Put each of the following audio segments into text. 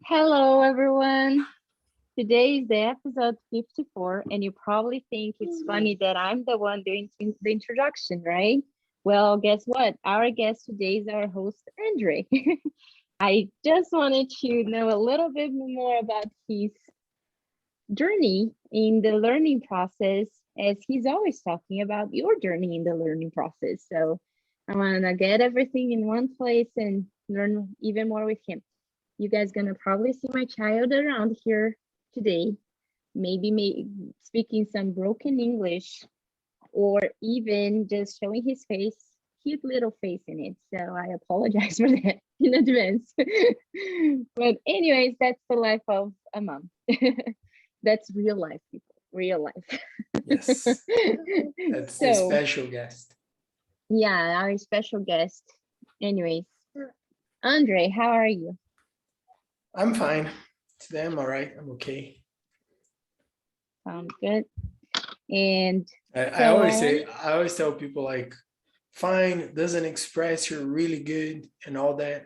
Hello, everyone. Today is the episode 54, and you probably think it's funny that I'm the one doing the introduction, right? Well, guess what? Our guest today is our host, Andre. I just wanted to know a little bit more about his journey in the learning process, as he's always talking about your journey in the learning process. So I want to get everything in one place and learn even more with him. You guys gonna probably see my child around here today, maybe speaking some broken English or even just showing his face, cute little face in it. So I apologize for that in advance. But anyways, that's the life of a mom. That's real life, people, real life. Yes, that's the So special guest. yeah, our special guest. Anyways, Andre, how are you? I'm fine. Today I'm all right. I'm okay. Sounds good. And I so always I say, wanted, I always tell people like, fine doesn't express you're really good and all that.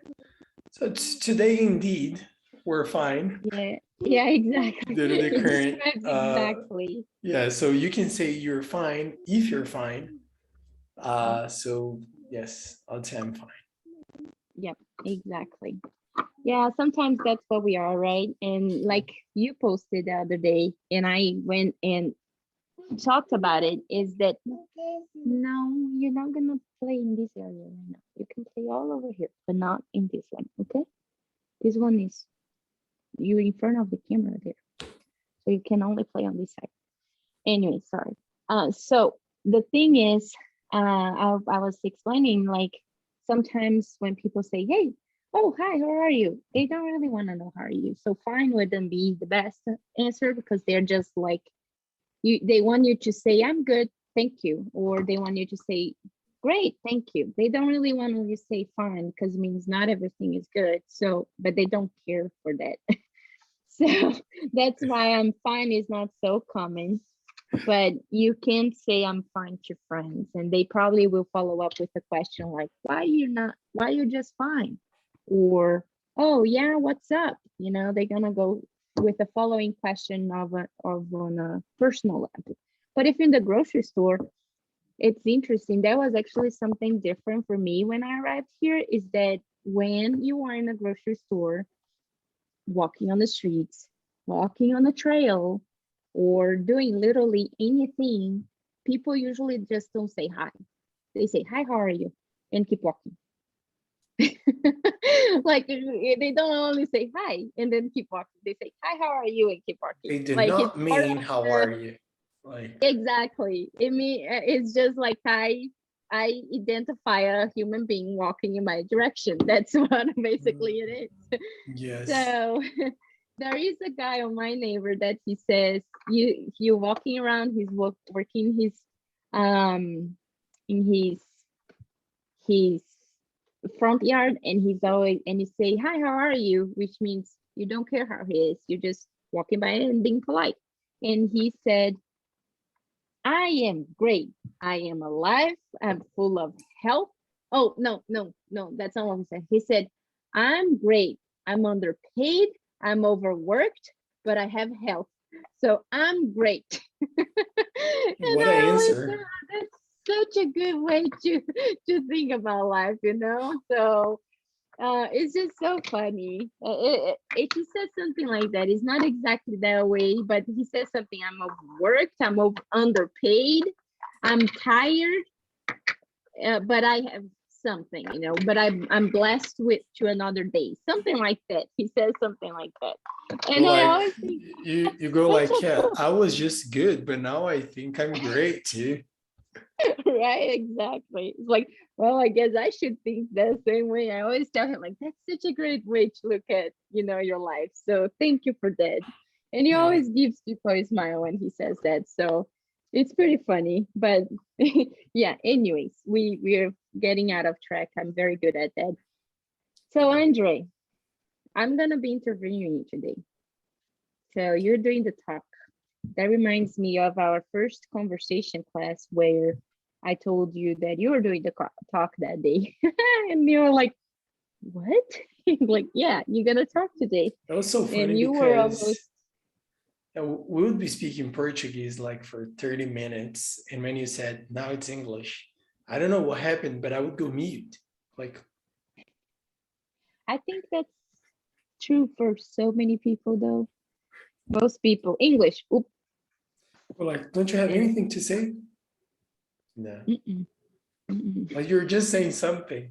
So today, indeed, we're fine yeah, yeah, exactly. due to the It current. describes exactly. Yeah, so you can say you're fine if you're fine. So yes, I'll say I'm fine. Yep, exactly. Yeah, sometimes that's what we are, right? And like you posted the other day, and I went and talked about it, is that no, you're not gonna play in this area right now. You can play all over here, but not in this one, okay? This one is you in front of the camera there. So you can only play on this side. Anyway, sorry. So the thing is, I was explaining like sometimes when people say, "Hey, oh hi, how are you?" They don't really want to know how are you. So fine wouldn't be the best answer because they're just like you. They want you to say, "I'm good, thank you," or they want you to say, "Great, thank you." They don't really want to just say fine because it means not everything is good. So, but they don't care for that. So that's why I'm fine is not so common, but you can say I'm fine to friends and they probably will follow up with a question like why you're just fine, or oh yeah, what's up, they're gonna go with the following question of on a personal level. But if in the grocery store, it's interesting, that was actually something different for me when I arrived here, is that when you are in a grocery store, walking on the streets, walking on the trail, or doing literally anything, people usually just don't say hi. They say, "Hi, how are you?" and keep walking. Like they don't only say hi and then keep walking. They say, "Hi, how are you?" and keep walking. They do Like it's not part mean of how the are you. Like exactly. It's just like I identify a human being walking in my direction. That's what basically it is. yes, So there is a guy on my neighbor that he says you walking around, he's working his in his front yard, and he's always and you say, "Hi, how are you?" which means you don't care how he is, you're just walking by and being polite. And he said, "I am great. I am alive. I'm full of health." Oh, no, no, no, that's not what he said. He said, "I'm great. I'm underpaid. I'm overworked, but I have health. So I'm great." And what an I always thought answer. that's such a good way to think about life. So it's just so funny. He says something like that. It's not exactly that way, but he says something. I'm overworked. I'm underpaid. I'm tired, but I have something. But I'm blessed with to another day. Something like that. He says something like that, But and I like always think you go such like, a yeah, cool, I was just good, but now I think I'm great too. right? Exactly. It's like, well, I guess I should think the same way. I always tell him like that's such a great way to look at your life. So thank you for that. And he Yeah. always gives people a smile when he says that. So it's pretty funny. But yeah, anyways, we're getting out of track. I'm very good at that. So Andre, I'm gonna be interviewing you today. So you're doing the talk. That reminds me of our first conversation class where I told you that you were doing the talk that day. And you were like, what? Like, yeah, you're gonna talk today. That was so funny And you were because almost, we would be speaking Portuguese like for 30 minutes. And when you said, now it's English, I don't know what happened, but I would go mute. Like, I think that's true for so many people though. Most people, English. Oop, well, like, don't you have and anything to say? No. mm-mm, mm-mm, Like, you're just saying something.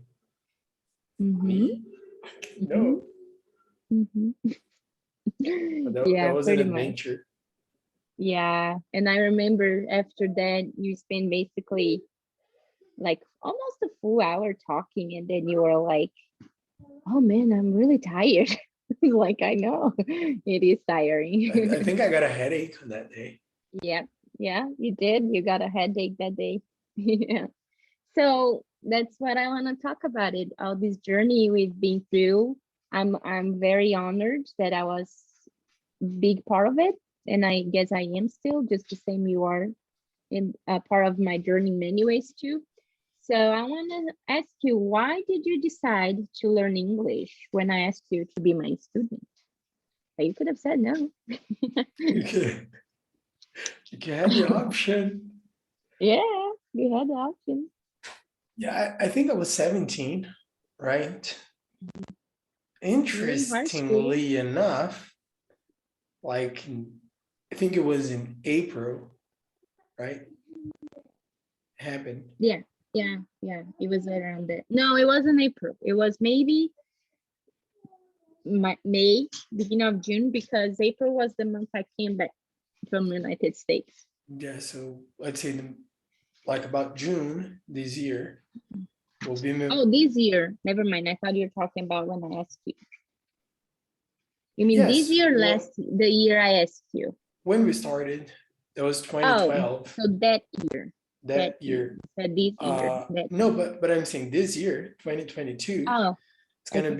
mm-hmm, Me? mm-hmm, No. mm-hmm. That Yeah, was an pretty much. adventure. Yeah. And I remember after that, you spent basically like almost a full hour talking, and then you were like, oh man, I'm really tired. Like, I know it is I tiring. think I got a headache on that day. Yeah, yeah, you did. You got a headache that day. Yeah. So that's what I want to talk about it. All this journey we've been through. I'm very honored that I was big part of it. And I guess I am still just the same you are in a part of my journey in many ways too. So I want to ask you, why did you decide to learn English when I asked you to be my student? You could have said no. You can, you had the option. Yeah, you had the option. Yeah, I think I was 17, right? You were in high school. Interestingly enough, like I think it was in April, right? Happened. Yeah, yeah, yeah. It was around that. No, it wasn't April. It was maybe May, beginning of June, because April was the month I came back from the United States. Yeah, so let's say like about June this year will be Oh, this year. Never mind. I thought you were talking about when I asked you. You mean this yes. year, Well, the year I asked you? when we started, that was Oh, 2012. so that year. That That year. year. Said this year. That No, year. but I'm saying this year, 2022, Oh, okay. it's gonna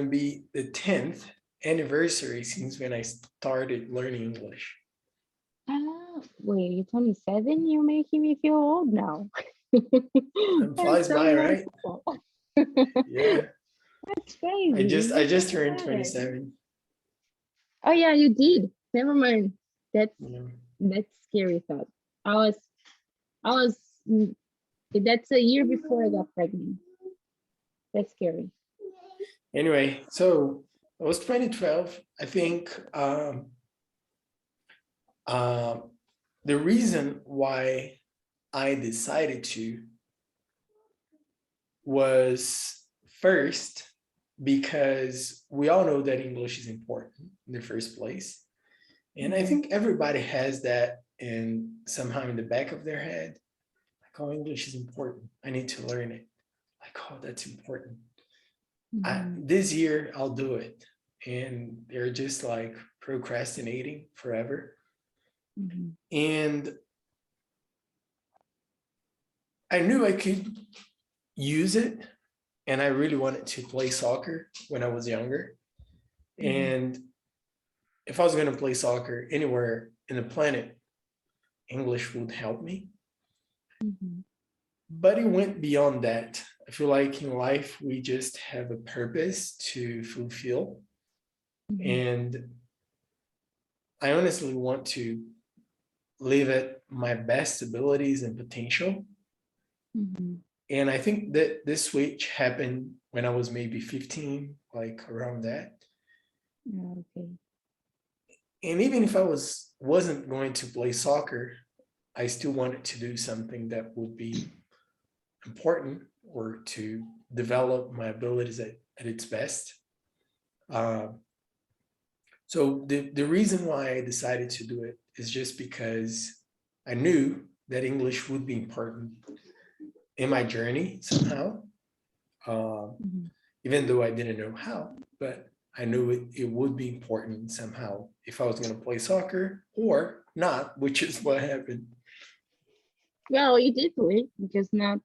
be the 10th anniversary since when I started learning English. Ah, wait, you're 27? You're making me feel old now. Time I'm flies so by, right? emotional. Yeah. That's crazy. I Oh just my turned God. 27. Oh yeah, you did. Never mind. That's Yeah. that's scary thought. I was I was mm, that's a year before I got pregnant. That's scary. Anyway, so it was 2012. I think um, the reason why I decided to was first because we all know that English is important in the first place. And I Mhm, think everybody has that in somehow in the back of their head. Like, oh, English is important. I need to learn it. Like, oh, that's important. mhm, This year I'll do it. And they're just like procrastinating forever. mhm, And I knew I could use it. And I really wanted to play soccer when I was younger. mhm, And if I was going to play soccer anywhere in the planet, English would help me. mhm, But it went beyond that. I feel like in life, we just have a purpose to fulfill. mhm, And I honestly want to live at my best abilities and potential. mhm. And I think that this switch happened when I was maybe 15, like around that. Yeah, okay. And even if I wasn't going to play soccer, I still wanted to do something that would be important or to develop my abilities at its best. Uh, so the reason why I decided to do it is just because I knew that English would be important in my journey somehow, uh, Mhm. even though I didn't know how, but I knew it would be important somehow if I was going to play soccer or not, which is what happened. Well, you did do it, just not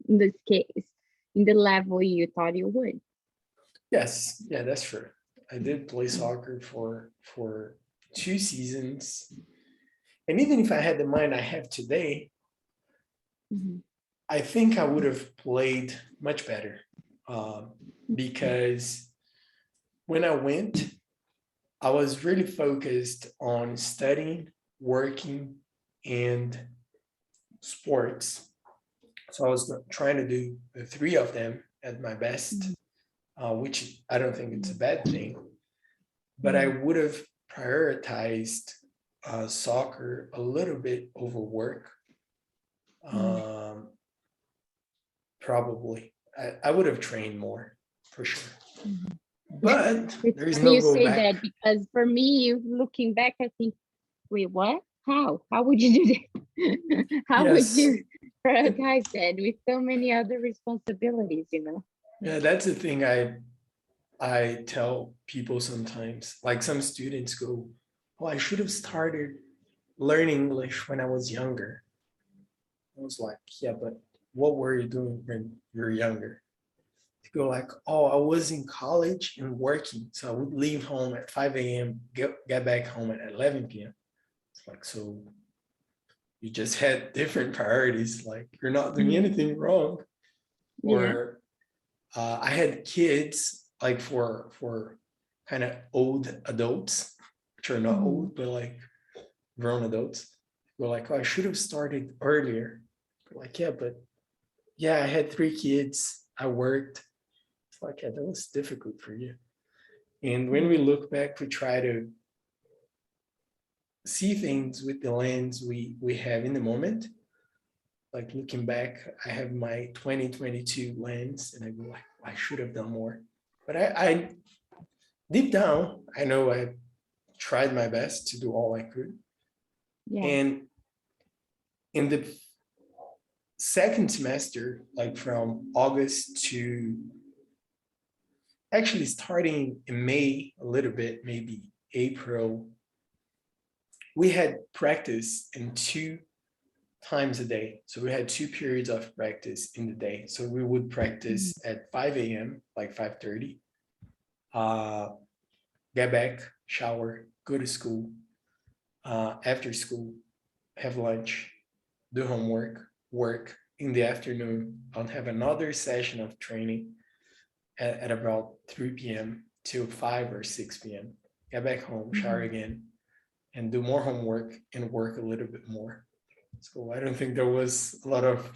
in this case, in the level you thought you would. Yes, yeah, that's true. I did play Mm, soccer for 2 seasons, and even if I had the mind I have today, mhm, I think I would have played much better. because when I went, I was really focused on studying, working, and sports. So I was trying to do the three of them at my best, which I don't think it's a bad thing. But I would have prioritized soccer a little bit over work. Probably. I would have trained more for sure. But It's there is funny no you go say back. that, because for me, looking back, I think, wait, what? How would you do that? How would Yes. you prioritize that with so many other responsibilities, you know? Yeah, that's the thing I tell people sometimes. Like some students go, "Oh, I should have started learning English when I was younger." I was like, "Yeah, but what were you doing when you were younger?" They go like, "Oh, I was in college and working, so I would leave home at 5 a.m., get back home at 11 p.m." It's like, so you just had different priorities. Like you're not doing anything wrong. Yeah. Or I had kids like for kind of old adults, which are not old, but like grown adults. Were like, "Oh, I should have started earlier." Like, yeah, but yeah, I had three kids. I worked. It's like, yeah, that was difficult for you. And when we look back, we try to see things with the lens we have in the moment. Like looking back, I have my 2022 lens, and I go like, I should have done more. But I deep down, I know I tried my best to do all I could. Yeah. And in the second semester, like from August to actually starting in May, a little bit, maybe April, we had practice in 2 times a day. So we had 2 periods of practice in the day. So we would practice at 5 a.m., like 5:30, get back, shower, go to school, after school, have lunch, do homework, work. In the afternoon, I'll have another session of training at about 3 p.m. till 5 or 6 p.m. Get back home, shower again, and do more homework and work a little bit more. So I don't think there was a lot of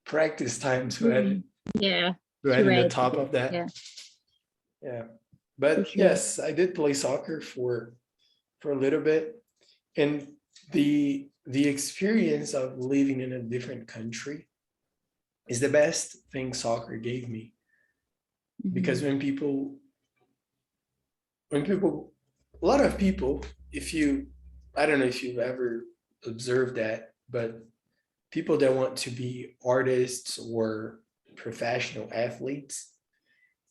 practice time to add, Yeah. to add To in the add to top that. of that. Yeah, Yeah. for But sure. yes, I did play soccer for a little bit. And the experience of living in a different country is the best thing soccer gave me. Because when people a lot of people, if you, I don't know if you've ever observed that, but people that want to be artists or professional athletes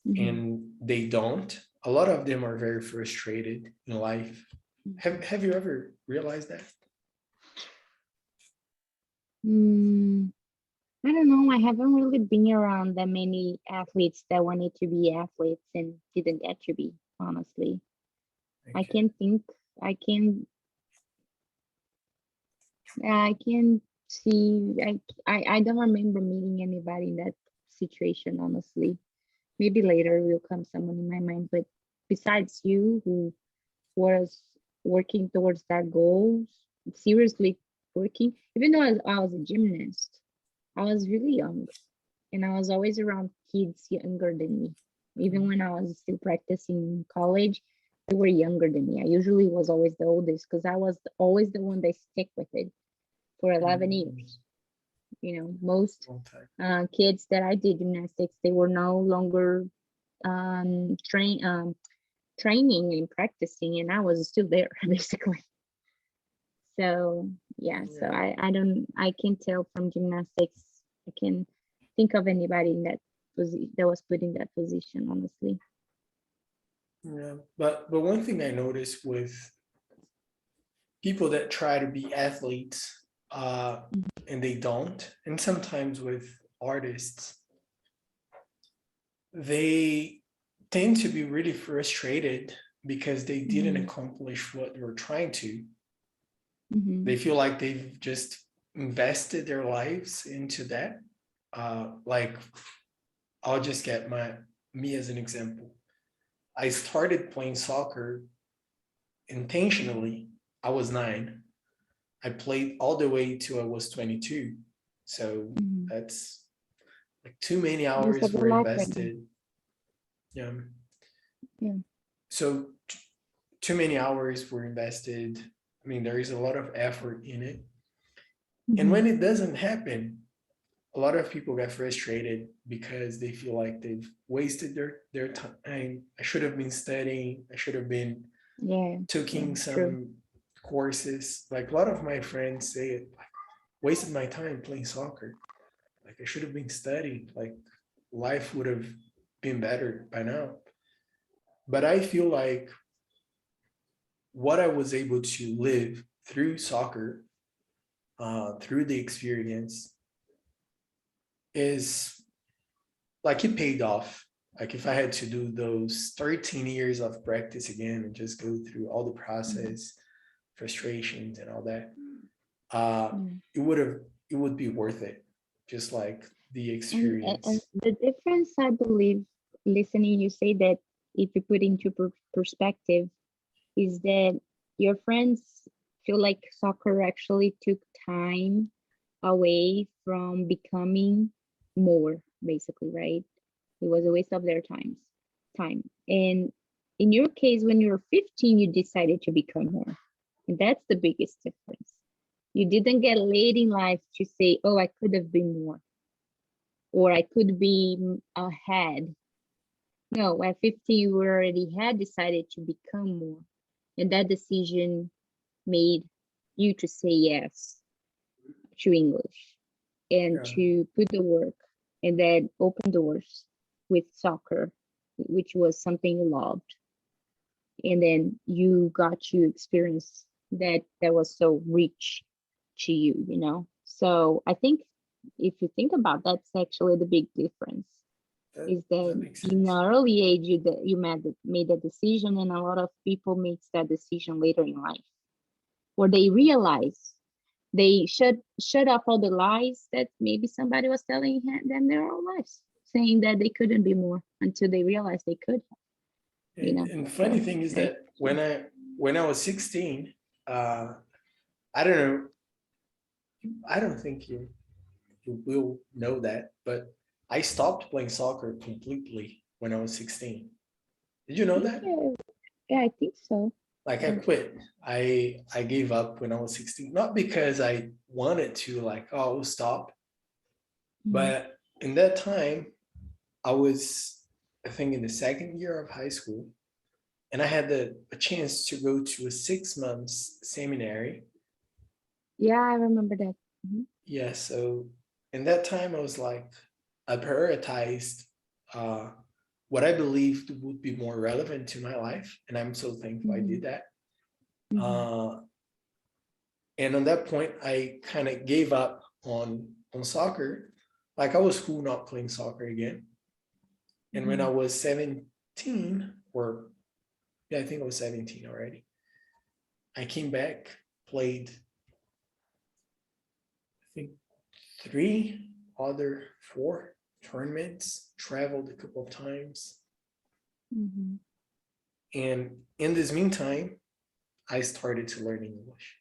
and they don't, a lot of them are very frustrated in life. Have you ever realized that? Mm, I don't know. I haven't really been around that many athletes that wanted to be athletes and didn't get to be, honestly. I Okay. can think, I can, I can see, I don't remember meeting anybody in that situation, honestly. Maybe later will come someone in my mind, but besides you, who was working towards that goal, seriously working, even though I was a gymnast, I was really young and I was always around kids younger than me. Even when I was still practicing in college, they were younger than me. I usually was always the oldest because I was always the one that stick with it for 11 years. You know, most Long time. kids that I did gymnastics, they were no longer training and practicing, and I was still there basically. So yeah, so Yeah. I can tell from gymnastics. I can think of anybody in that that was put in that position, honestly. Yeah. But one thing I noticed with people that try to be athletes, and they don't, and sometimes with artists, they tend to be really frustrated because they didn't accomplish what they were trying to. Mm-hmm. They feel like they've just invested their lives into that. Like I'll just get me as an example. I started playing soccer intentionally. I was 9. I played all the way till I was 22. So Mhm. that's like too many Most hours of were your life right now. invested. Yeah. Yeah. So too many hours were invested. I mean, there is a lot of effort in it. And Mhm. when it doesn't happen, a lot of people get frustrated because they feel like they've wasted their time. I should have been studying. I should have been Yeah. Yeah. taking True. some courses. Like a lot of my friends say it, like, wasted my time playing soccer. Like I should have been studying. Like life would have been better by now. But I feel like what I was able to live through soccer, through the experience, is like it paid off. Like if I had to do those 13 years of practice again and just go through all the Mhm. process, frustrations and all that, Yeah. it would have it would be worth it. Just like the And experience. the difference, I believe, listening you say that if you put into perspective, is that your friends feel like soccer actually took time away from becoming more, basically, right? It was a waste of their time. And in your case, when you were 15, you decided to become more. And that's the biggest difference. You didn't get late in life to say, oh, I could have been more, or I could be ahead. No, at 50, you already had decided to become more. And that decision made you to say yes to English and Yeah. to put the work and then open doors with soccer, which was something you loved. And then you got to experience that was so rich to you, you know? So I think if you think about that's actually the big difference That is that that makes in sense. an early age you made a decision, and a lot of people makes that decision later in life where they realize they shut up all the lies that maybe somebody was telling them their own lives, saying that they couldn't be more until they realized they could, you know. And funny So thing is very that true. when I was 16, I don't know, I don't think you will know that, but I stopped playing soccer completely when I was 16. Did you know that? Yeah, yeah, I think so. Like I Yeah. quit. I gave up when I was 16, not because I wanted to, like, oh, I'll stop, Mhm. but in that time I was, I think, in the second year of high school, and I had a chance to go to a 6 months seminary. Yeah, I remember that. Mhm. Yeah, so in that time I was like, I prioritized uh, what I believed would be more relevant to my life, and I'm so thankful I did Mhm. that. Mhm. Uh, and on that point, I kind of gave up on soccer. Like I was cool not playing soccer again. And when I Mhm. was 17, or yeah, I think I was 17 already, I came back, played, I think, three other four tournaments, traveled a couple of times. Mhm. And in this meantime, I started to learn English.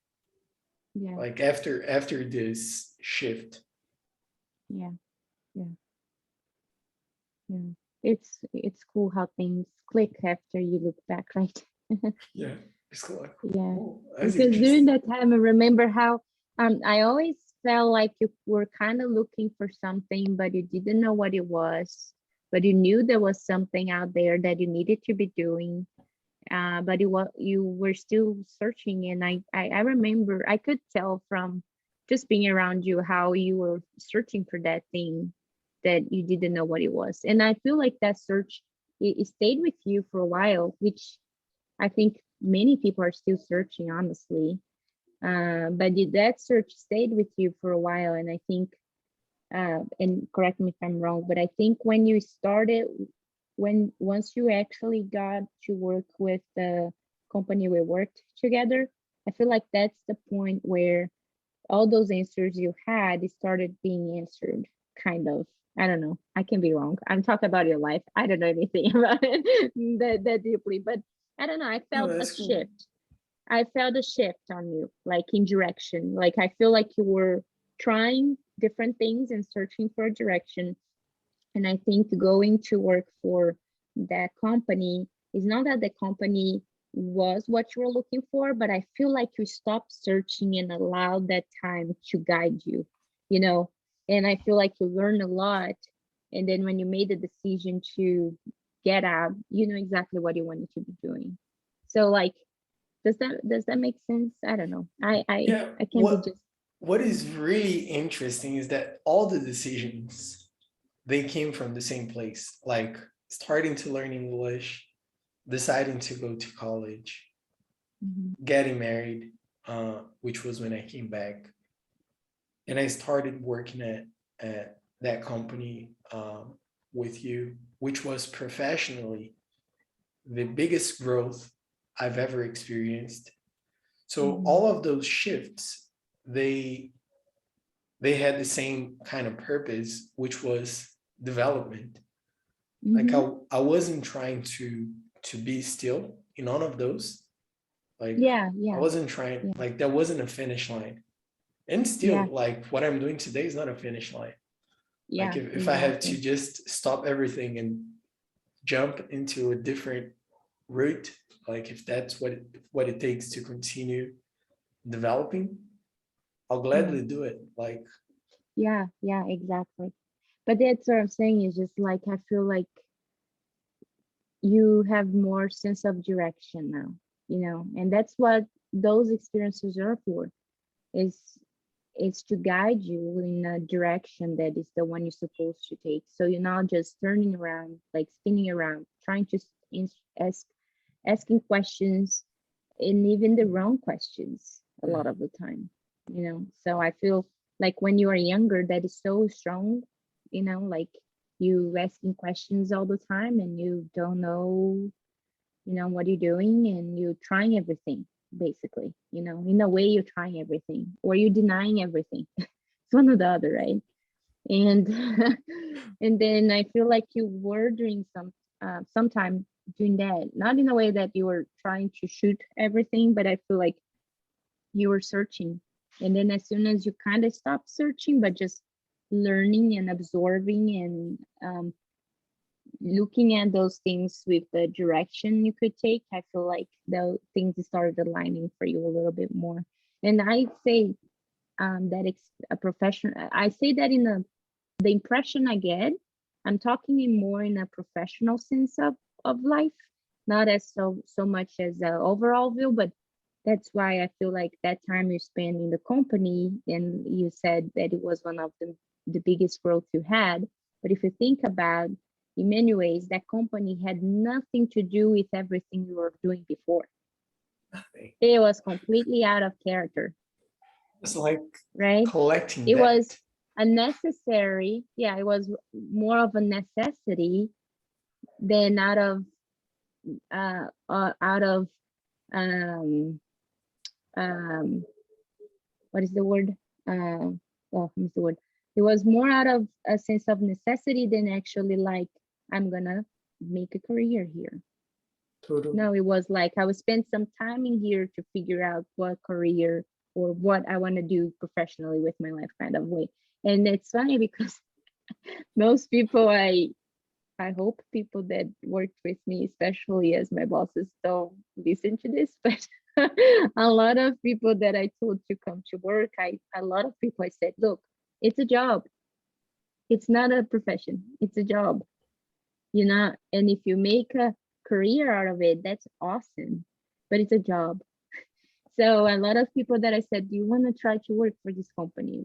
Yeah. Like after this shift. Yeah. Yeah. Yeah. It's cool how things click after you look back, right? Yeah, it's like, Yeah, oh, that's because during interesting. that time, I remember how I always felt like you were kind of looking for something, but you didn't know what it was. But you knew there was something out there that you needed to be doing. But you were still searching, and I remember I could tell from just being around you how you were searching for that thing that you didn't know what it was. And I feel like that search it stayed with you for a while, which I think many people are still searching, honestly. But that search stayed with you for a while, and I think, and correct me if I'm wrong, but I think when you started, when once you actually got to work with the company we worked together, I feel like that's the point where all those answers you had started being answered, kind of. I don't know. I can be wrong. I'm talking about your life. I don't know anything about it that deeply, but I don't know. I No, felt a that's cool. shift. I felt a shift on you, like in direction. Like I feel like you were trying different things and searching for a direction. And I think going to work for that company is not that the company was what you were looking for, but I feel like you stopped searching and allowed that time to guide you, you know? And I feel like you learned a lot. And then when you made the decision to get out, you know exactly what you wanted to be doing. So like, does that make sense? I don't know. Yeah, I can be just what is really interesting is that all the decisions, they came from the same place, like starting to learn English, deciding to go to college, mhm, getting married, which was when I came back, and I started working at that company, with you, which was professionally the biggest growth I've ever experienced. So mhm, all of those shifts, they they had the same kind of purpose, which was development. Like mhm. I wasn't trying to be still in none of those. Like Yeah, I yeah, wasn't trying, yeah, like there wasn't a finish line. And yeah, still, like what I'm doing today is not a finish line. Like yeah, if I had to exactly. just stop everything and jump into a different route, like if that's what it takes to continue developing, I'll Yeah, gladly do it. Like yeah, yeah, exactly. But that's what I'm saying is just like I feel like you have more sense of direction now, and that's what those experiences are for, is is to guide you in a direction that is the one you're supposed to take. So you're not just turning around, like spinning around, trying to ask asking questions and even the wrong questions a lot of the time. So I feel like when you are younger, that is so strong, like you asking questions all the time and you don't know what you're doing and you're trying everything basically, in a way you're trying everything or you're denying everything. It's one or the other, right? And and then I feel like you were doing sometime doing that, not in a way that you were trying to shoot everything, but I feel like you were searching. And then as soon as you kind of stop searching but just learning and absorbing and looking at those things with the direction you could take, I feel like the things started aligning for you a little bit more. And I say that it's a professional. I say that in the impression I get, I'm talking in more in a professional sense of life, not as so much as an overall view, but that's why I feel like that time you spend in the company, and you said that it was one of the biggest growth you had. But if you think about, in many ways, that company had nothing to do with everything you were doing before. It was completely out of character, it's like right? collecting It was that. a necessary, yeah, it was more of a necessity than out of um um what is the word? Well, what's the word? It was more out of a sense of necessity than actually like, I'm gonna make a career here. Totally. No, it was like I would spend some time in here to figure out what career or what I want to do professionally with my life kind of way. And it's funny because most people I hope people that worked with me, especially as my bosses, don't listen to this, but a lot of people that I told to come to work, a lot of people I said, look, it's a job. It's not a profession. It's a job. And if you make a career out of it, that's awesome. But it's a job. So a lot of people that I said, do you want to try to work for this company?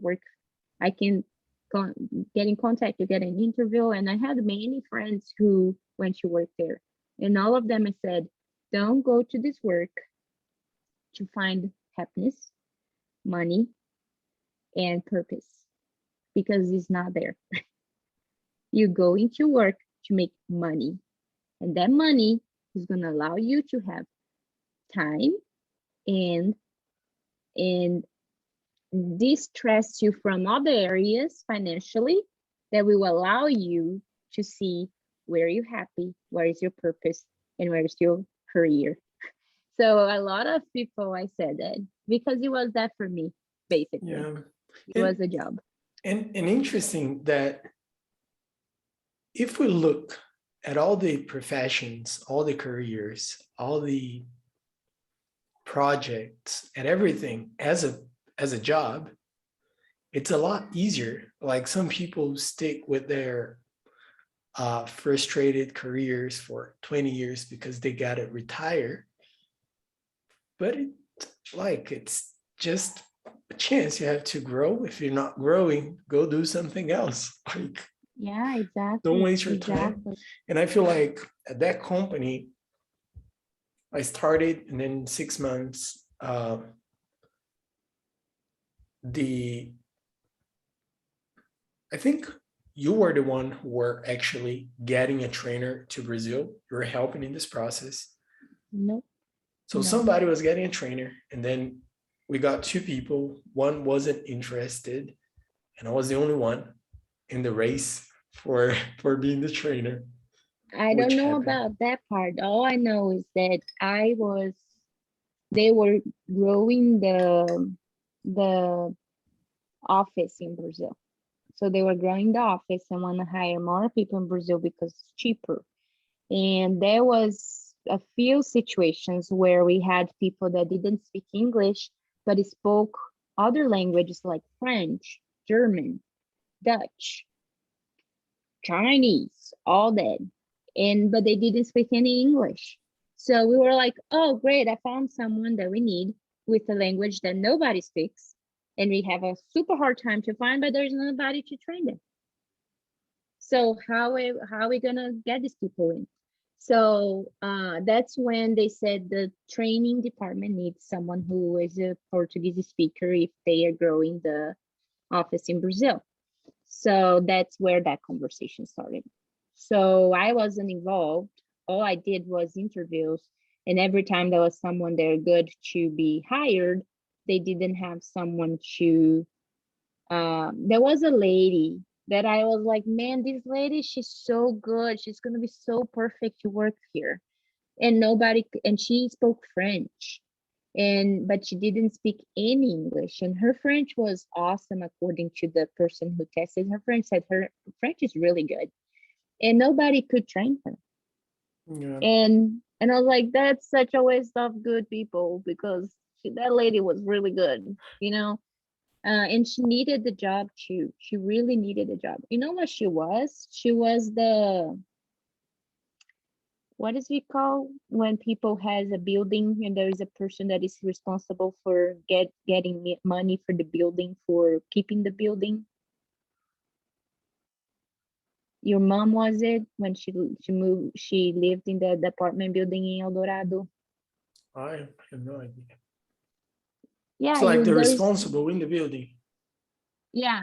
I can get in contact to get an interview. And I had many friends who went to work there. And all of them I said, don't go to this work to find happiness, money, and purpose because it's not there. You go into work to make money. And that money is going to allow you to have time and and distress you from other areas financially, that will allow you to see where you're happy, where is your purpose, and where is your career. So a lot of people, I said that because it was that for me, basically. Yeah. It was a job. And interesting that if we look at all the professions, all the careers, all the projects and everything as a job, it's a lot easier. Like some people stick with their frustrated careers for 20 years because they got to retire. But it's just a chance you have to grow. If you're not growing, go do something else. Like, Yeah, exactly. don't waste your time. Exactly. And I feel like at that company, I started, and then 6 months, the I think you were the one who were actually getting a trainer to Brazil. You were helping in this process. Nope. So No. somebody was getting a trainer, and then we got two people. One wasn't interested, and I was the only one in the race for being the trainer, I which don't know happened. about that part. All I know is that they were growing the office in Brazil. So they were growing the office and want to hire more people in Brazil because it's cheaper. And there was a few situations where we had people that didn't speak English, but spoke other languages like French, German, Dutch, Chinese, all that. But they didn't speak any English. So we were like, oh great, I found someone that we need with a language that nobody speaks. And we have a super hard time to find, but there's nobody to train them. So how are we gonna get these people in? So that's when they said the training department needs someone who is a Portuguese speaker if they are growing the office in Brazil. So that's where that conversation started. So I wasn't involved. All I did was interviews. And every time there was someone there good to be hired, they didn't have someone to. There was a lady that I was like, man, this lady, she's so good. She's going to be so perfect to work here. And she spoke French but she didn't speak any English, and her French was awesome according to the person who tested her French. Said her French is really good, and nobody could train her. Yeah. And I was like, that's such a waste of good people because that lady was really good, you know. And she needed the job too. She really needed the job. You know what she was? She was the, what is it called when people has a building and there is a person that is responsible for getting money for the building, for keeping the building? Your mom was it when she lived in the apartment building in El Dorado? I have no idea. Yeah, It's like the there is, responsible in the building. yeah,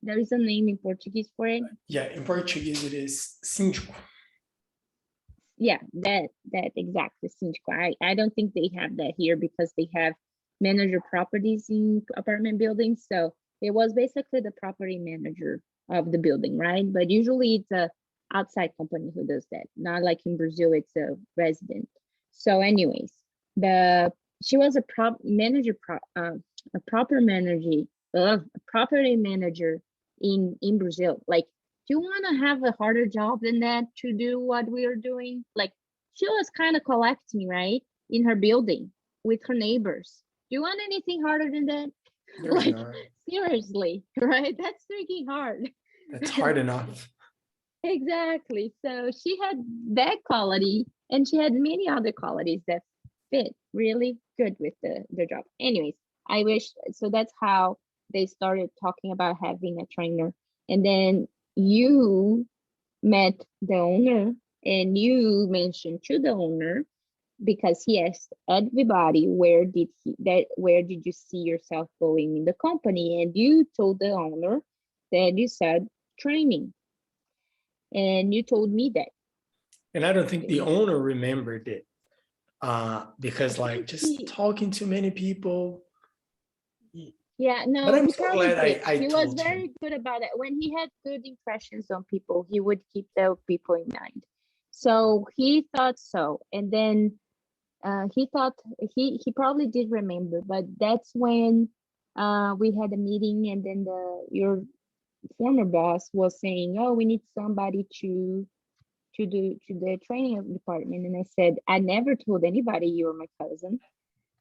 there is a name in Portuguese for it. Yeah, in Portuguese it is síndico. Yeah, that exactly, síndico. I don't think they have that here because they have manager properties in apartment buildings. So it was basically the property manager of the building, right? But usually it's a outside company who does that. Not like in Brazil, it's a resident. So, anyways, the she was a proper manager, a property manager in Brazil. Like, do you want to have a harder job than that to do what we are doing? Like, she was kind of collecting, right, in her building with her neighbors. Do you want anything harder than that? There's Like, not. seriously, right? That's freaking hard. That's hard enough. Exactly. So she had that quality, and she had many other qualities that fit really good with the job. Anyways, I wish so. That's how they started talking about having a trainer, and then you met the owner, and you mentioned to the owner because he asked everybody where did you see yourself going in the company, and you told the owner that you said training, and you told me that. And I don't think the owner remembered it because I like think just talking to many people, Yeah, But no, I'm he so probably glad did. I He was told him. very good about it. When he had good impressions on people, he would keep the people in mind. So he thought so. And then he thought he probably did remember, but that's when we had a meeting, and then your former boss was saying, "Oh, we need somebody to the training department." And I said, "I never told anybody you were my cousin."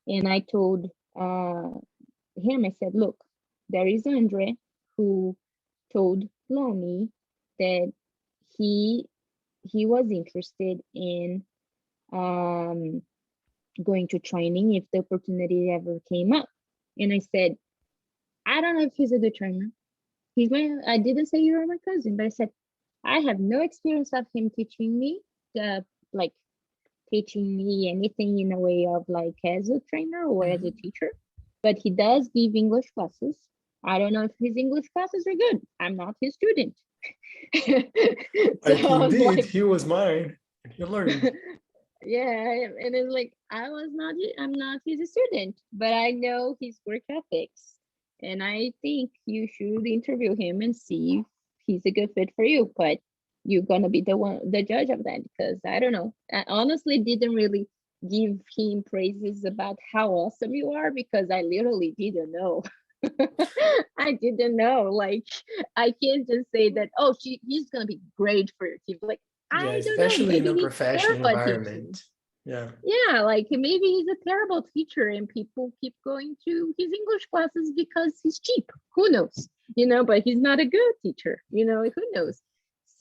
And I told him, I said, "Look, there is Andre who told Lonnie that he he was interested in um going to training if the opportunity ever came up." And I said, "I don't know if he's a good trainer. I didn't say you were my cousin, but I said, I have no experience of him teaching me, uh, like teaching me anything in a way of like as a trainer or as a Mhm. teacher, but he does give English classes. I don't know if his English classes are good. I'm not his student." So Like I was indeed, like, he was mine, and he learned. yeah, and it's like I'm not his student, but I know his work ethics, and I think you should interview him and see if he's a good fit for you. But you're gonna be the judge of that, because I don't know. I honestly didn't really give him praises about how awesome you are, because I literally didn't know. I didn't know. Like, I can't just say that, oh, he's gonna be great for your team. Like, Yeah, I don't know. especially in Maybe a he's professional terrible at teaching. environment. Yeah. Yeah, like maybe he's a terrible teacher and people keep going to his English classes because he's cheap. Who knows? But he's not a good teacher. Who knows?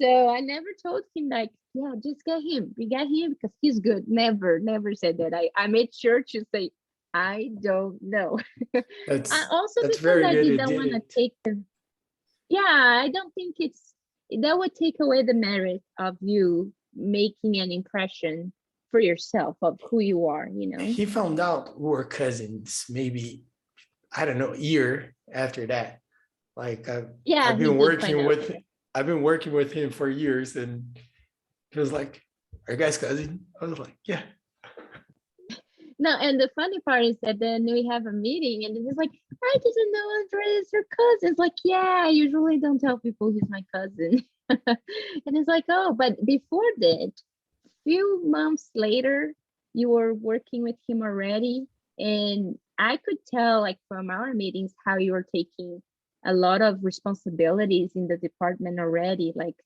So I never told him like, yeah, just get him. We got him because he's good. Never, never said that. I made sure to say, I don't know. I That's also that's because very I good. It didn't did want to it. take yeah, I don't think that would take away the merit of you making an impression for yourself of who you are. He found out we were cousins. Maybe I don't know, a year after that. Like Yeah, I've he been did find working out. with I've been working with him for years, and he was like, "Are you guys cousin?" I was like, "Yeah." No, and the funny part is that then we have a meeting and it's like, I didn't know Andre is your cousin. It's like, yeah, I usually don't tell people he's my cousin. And it's like, oh, but before that, few months later, you were working with him already. And I could tell, like, from our meetings, how you were taking a lot of responsibilities in the department already. Like,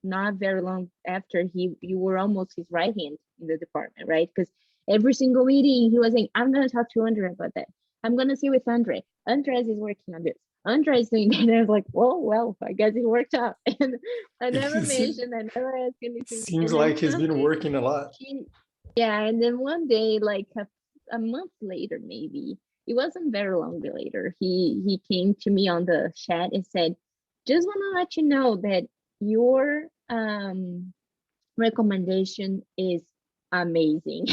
not very long after you were almost his right hand in the department, right? Because every single meeting he was saying, I'm going to talk to Andre about that. I'm going to see with Andre. Andres is working on this. Andre's doing that. And I was like, well, I guess it worked out. And I never mentioned, I never asked anything. Seems And then like he's one been day, working a lot. he, yeah, and then one day, like a month later, maybe it wasn't very long later, he came to me on the chat and said, "Just want to let you know that your recommendation is amazing."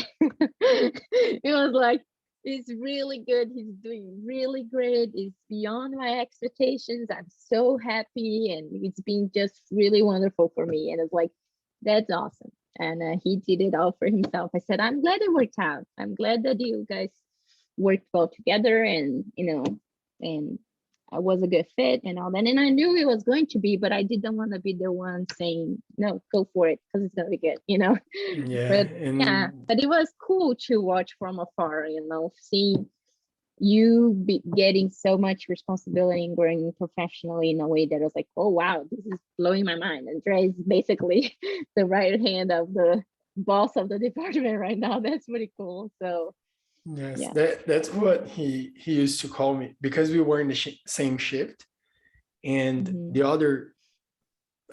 It was like, it's really good. He's doing really great. It's beyond my expectations. I'm so happy, and it's been just really wonderful for me. And it's like, that's awesome. And he did it all for himself. I said, I'm glad it worked out. I'm glad that you guys worked well together, and and I was a good fit and all that. And I knew it was going to be, but I didn't want to be the one saying, no, go for it because it's gonna be good. Yeah, But yeah, and but it was cool to watch from afar, seeing you be getting so much responsibility and growing professionally in a way that was like, oh wow, this is blowing my mind. Andrea is basically the right hand of the boss of the department right now. That's pretty cool. So yes, yeah. that's what he used to call me, because we were in the same shift, and Hmm. the other,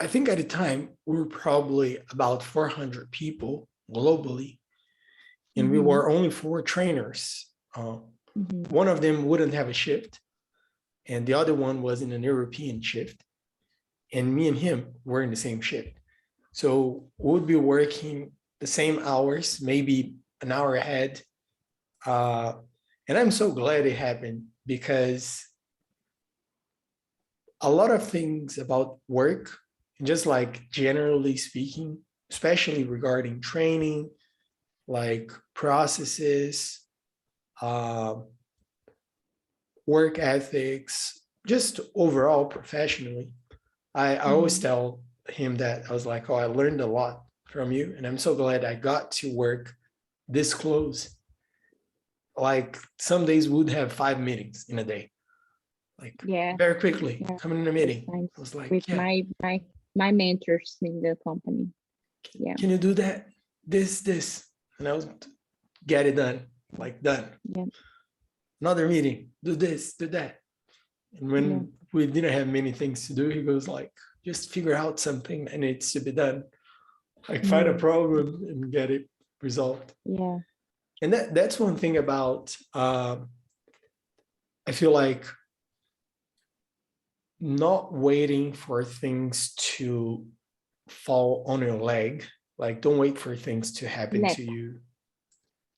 I think at the time we were probably about 400 people globally, and we Hmm. were only four trainers. Hmm. One of them wouldn't have a shift, and the other one was in an European shift, and me and him were in the same shift. So we would be working the same hours, maybe an hour ahead. Uh, and I'm so glad it happened, because a lot of things about work, just like generally speaking, especially regarding training, like processes, uh, work ethics, just overall professionally. I always tell him that I was like, oh, I learned a lot from you, and I'm so glad I got to work this close. Like some days we would have 5 meetings in a day, like Yeah. very quickly Yeah. coming in a meeting. Sometimes I was like, with yeah, my mentors in the company. Yeah. can you do that? This, and I was get it done, like done. Yeah. Another meeting, do this, do that. And when we didn't have many things to do, he goes like, just figure out something that needs to be done. Like find a problem and get it resolved. Yeah. And that's one thing about, I feel like not waiting for things to fall on your leg. Like don't wait for things to happen Lap. to you.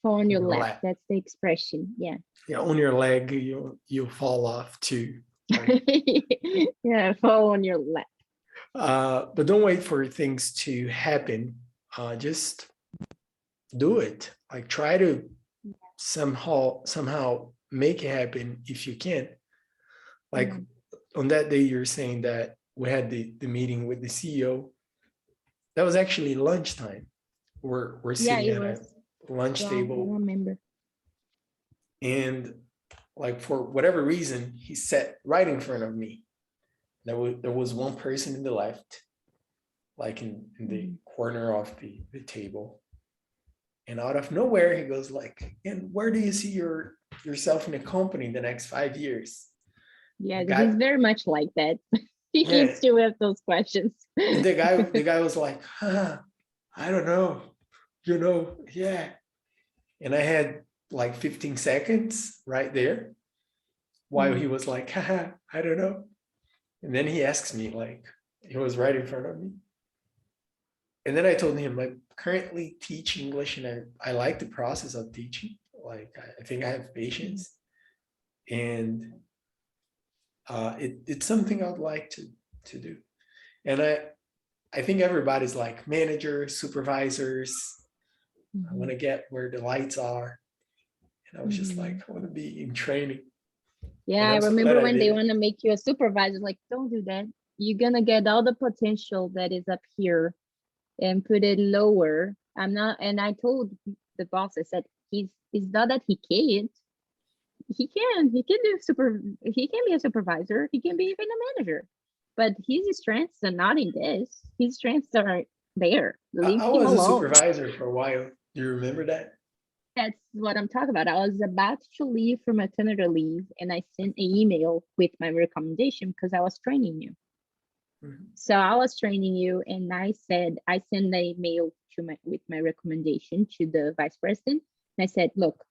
Fall on your Your lap. lap. That's the expression. Yeah. Yeah, on your leg, you fall off too. Like, Yeah, fall on your lap. but don't wait for things to happen. Just do it. Like try to somehow make it happen if you can. Like on that day, you're saying that we had the meeting with the CEO. That was actually lunchtime. We're sitting at a lunch table. I remember. And like for whatever reason, he sat right in front of me. There was one person in the left, like in the corner of the table. And out of nowhere, he goes like, and where do you see yourself in a company in the next 5 years? Yeah, he's very much like that. He used to have those questions. And the guy was like, I don't know, yeah. And I had like 15 seconds right there while he was like, I don't know. And then he asks me, like, he was right in front of me. And then I told him, like, currently teach English, and I like the process of teaching. Like, I think I have patience. And it's something I'd like to do. And I think everybody's like managers, supervisors. I want to get where the lights are. And I was just like, I want to be in training. Yeah, I remember when they want to make you a supervisor, like, don't do that. You're going to get all the potential that is up here and put it lower. I'm not, and I told the boss, I said, it's not that he can't. He can be a supervisor. He can be even a manager, but his strengths are not in this. His strengths are there. Leave I him was alone. a supervisor for a while. Do you remember that? That's what I'm talking about. I was about to leave for maternity leave, and I sent an email with my recommendation because I was training you. So I was training you, and I said I sent an email with my recommendation to the vice president. And I said, look,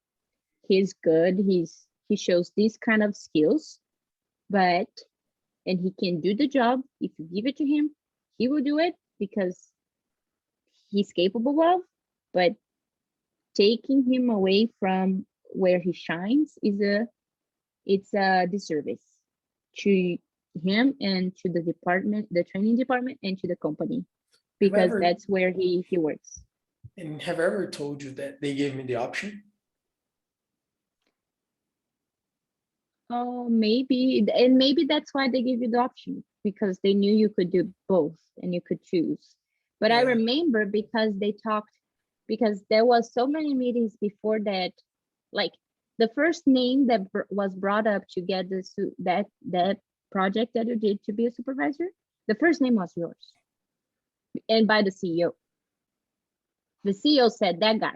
he's good. He shows these kind of skills, and he can do the job. If you give it to him, he will do it because he's capable of. But taking him away from where he shines it's a disservice to him and to the department, the training department, and to the company, because that's where he works. And have I ever told you that they gave me the option? Oh, maybe. And maybe that's why they gave you the option, because they knew you could do both and you could choose. But I remember because they talked, because there was so many meetings before that, like the first name that was brought up to get that project that you did to be a supervisor, the first name was yours, and by the CEO. The CEO said that guy,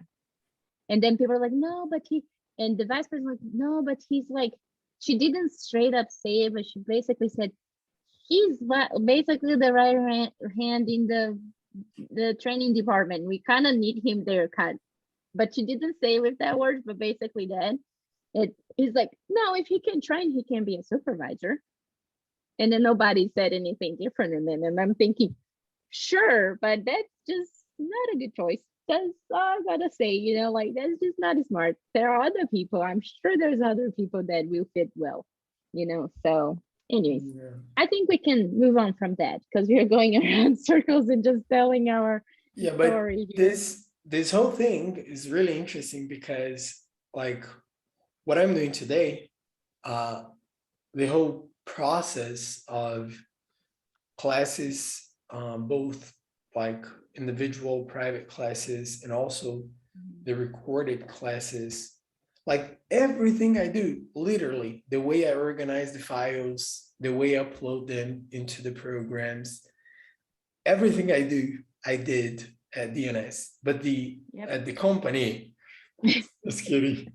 and then people were like, no, but he, and the vice president like, no, but he's like, she didn't straight up say it, but she basically said he's basically the right hand in the training department. We kind of need him there, cut. But she didn't say with that word, but basically that. He's like, no, if he can train, he can be a supervisor. And then nobody said anything different. And I'm thinking, sure, but that's just not a good choice. That's all I gotta say, like that's just not smart. There are other people. I'm sure there's other people that will fit well, So anyways, I think we can move on from that because we're going around circles and just telling our story. But this whole thing is really interesting because like what I'm doing today, the whole process of classes, both like individual private classes and also Mhm. the recorded classes, like everything I do, literally the way I organize the files, the way I upload them into the programs, everything I do, I did at DNS. But the Yep. at the company, just kidding.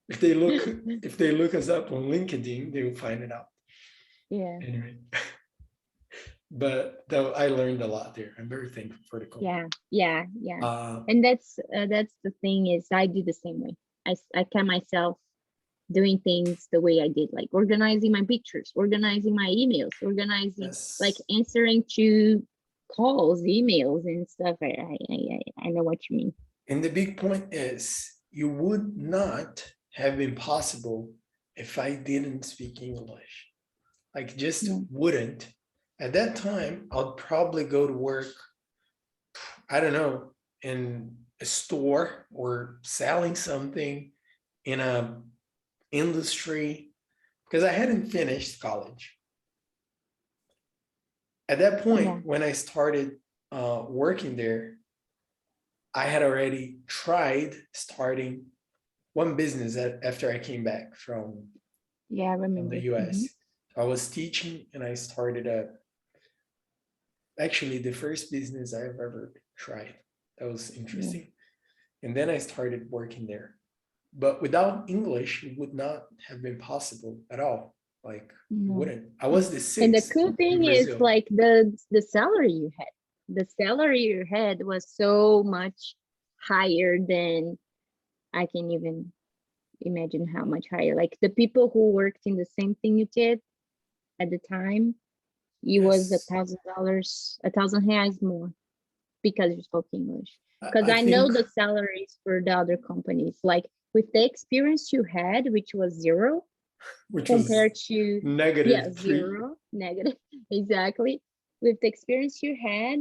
If they look, if they look us up on LinkedIn, they will find it out. Yeah. Anyway, but though I learned a lot there. I'm very thankful for the company. Yeah. Yeah. Yeah. Uh, And that's the thing is I do the same way. I can myself doing things the way I did, like organizing my pictures, organizing my emails, organizing, like yes. answering to calls, emails, and stuff. I know what you mean. And the big point is, you would not have been possible if I didn't speak English. Like, just Yeah. wouldn't. At that time, I'd probably go to work, I don't know, in a store or selling something in a industry because I hadn't finished college. At that Yeah. point, when I started working there, I had already tried starting one business after I came back Yeah. I from the remember. US. I was teaching and I started actually the first business I've ever tried. That was Yeah. interesting. And then I started working there. But without English, it would not have been possible at all. Like, it No. wouldn't. I was the And the sixth cool in thing is Brazil. like the salary you had. The salary you had was so much higher than I can even imagine how much higher. Like the people who worked in the same thing you did at the time, it was Yes. $1,000, 1,000 reais more because you spoke English. Because I I know think, the salaries for the other companies, like with the experience you had, which was zero which was compared to, yeah, -3. zero, negative, exactly. With the experience you had,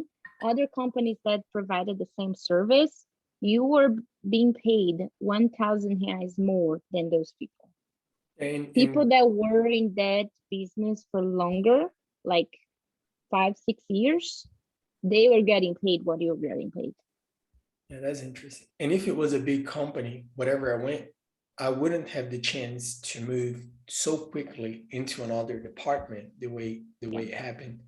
other companies that provided the same service, you were being paid 1,000 reais more than those people. People And that were in that business for longer, like 5, 6 years, they were getting paid what you were getting paid. yeah, that's interesting. And if it was a big company, whatever I went, I wouldn't have the chance to move so quickly into another department the way Yeah. it happened.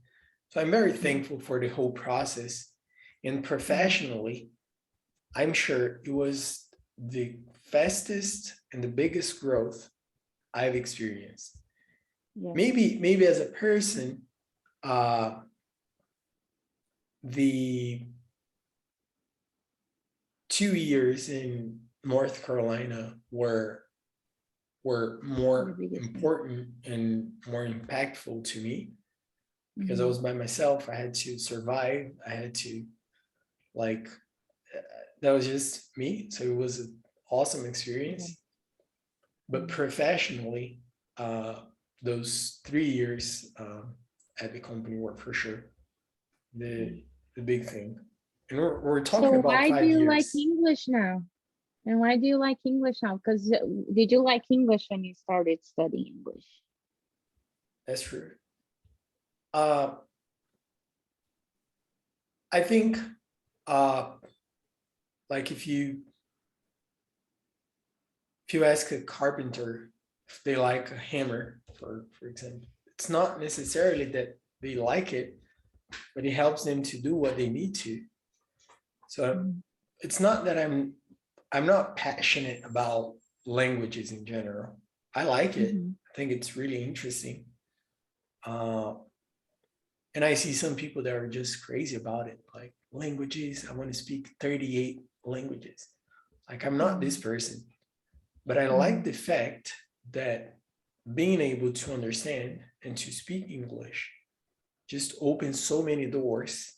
So I'm very Yeah. thankful for the whole process. And Mhm. professionally, I'm sure it was the fastest and the biggest growth I've experienced. Yeah. Maybe as a person, the 2 years in North Carolina were The more biggest one. important and more impactful to me because I Mhm. was by myself. I had to survive. I had to, like, that was just me. So it was an awesome Yeah. experience. But Yeah. professionally, uh, those 3 years at the company were for sure Yeah. the big thing. And we're So talking about why do five you like years. English now? And why do you like English now? Because did you like English when you started studying English? That's true. Uh, I think, uh, like, if you ask a carpenter if they like a hammer, for example, it's not necessarily that they like it, but it helps them to do what they need to. So Mhm. it's not that I'm not passionate about languages in general. I like it. Mhm. I think it's really interesting. Uh, and I see some people that are just crazy about it, like languages. I want to speak 38 languages. Like, I'm not this Mhm. person, but I like Mhm. the fact that being able to understand and to speak English just opens so many doors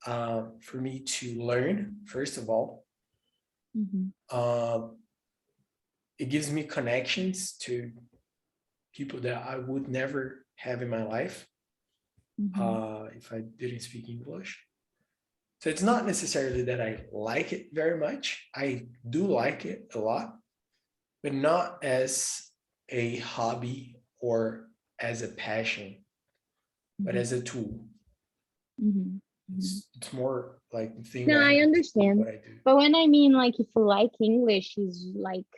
for me to learn, first of all. Mhm. Uh, it gives me connections to people that I would never have in my life Mhm. if I didn't speak English. So it's not necessarily that I like it very much. I do like it a lot, but not as a hobby or as a passion, but as a tool. Mhm. It's more like the thing No, I I have, understand. what I do. But when I mean like if you like English, is like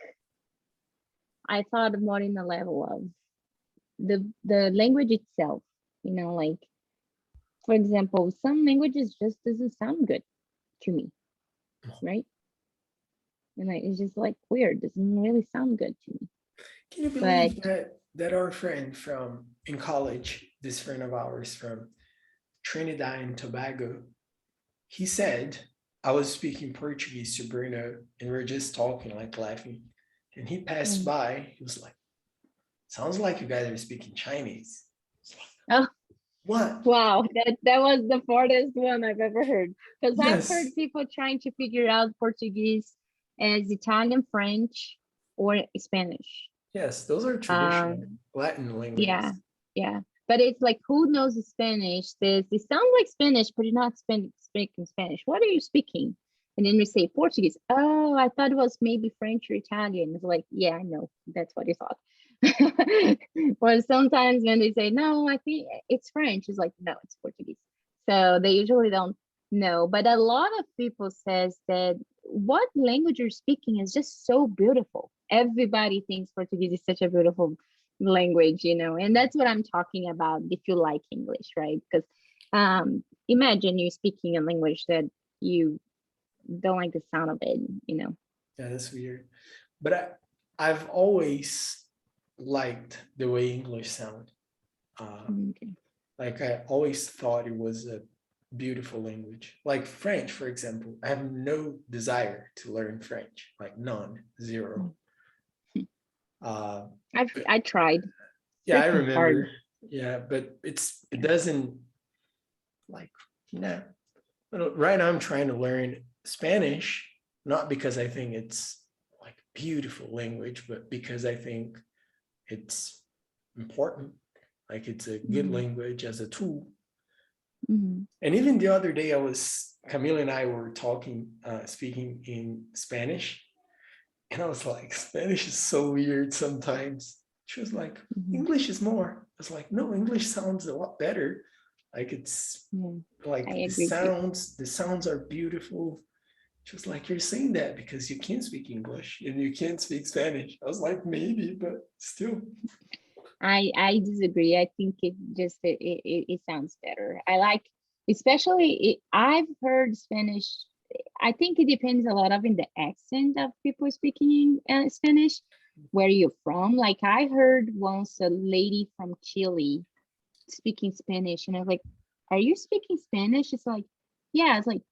I thought more in the level of the language itself. You know, like for example, some languages just doesn't sound good to me, right? And like, it's just like weird. Doesn't really sound good to me. Can you But believe that our friend from in college, this friend of ours from Trinidad and Tobago, he said, I was speaking Portuguese to Bruno and we are just talking, like laughing. And he passed mm, by, he was like, sounds like you guys are speaking Chinese. oh What? wow, that was the farthest one I've ever heard. Because I've heard Yes. people trying to figure out Portuguese as Italian, French, or Spanish. Yes, those are Uh, traditional Latin yeah, languages. yeah. But it's like who knows Spanish? This it sounds like Spanish, but you're not speaking Spanish. What are you speaking? And then we say Portuguese. Oh, I thought it was maybe French or Italian. It's like, yeah, I know. That's what you thought. Or sometimes when they say, no, I think it's French, it's like, no, it's Portuguese. So they usually don't know. But a lot of people says that what language you're speaking is just so beautiful. Everybody thinks Portuguese is such a beautiful language, you know, and that's what I'm talking about if you like English, right? Because imagine you speaking a language that you don't like the sound of it, you know. Yeah, that's weird. But I've always liked the way English sound. Okay. Like I always thought it was a beautiful language. Like French, for example, I have no desire to learn French, like none, zero. Uh, I tried. yeah, I Freaking hard. remember. Yeah, but it doesn't like nah. Right now I'm trying to learn Spanish, not because I think it's like beautiful language, but because I think it's important. Like it's a good Mhm. language as a tool. Mhm. And even the other day, Camila and I were talking, speaking in Spanish, and I was like, Spanish is so weird sometimes. She was like, Mhm. English is more. I was like, no, English sounds a lot better. Like it's Yeah, I like agree with you. the sounds are beautiful. She was like, you're saying that because you can't speak English and you can't speak Spanish. I was like, maybe, but still. I disagree. I think it just it sounds better. I like, especially I've heard Spanish. I think it depends a lot of in the accent of people speaking Spanish, where you're from. Like I heard once a lady from Chile speaking Spanish, and I was like, "Are you speaking Spanish?" It's like, "Yeah." It's like,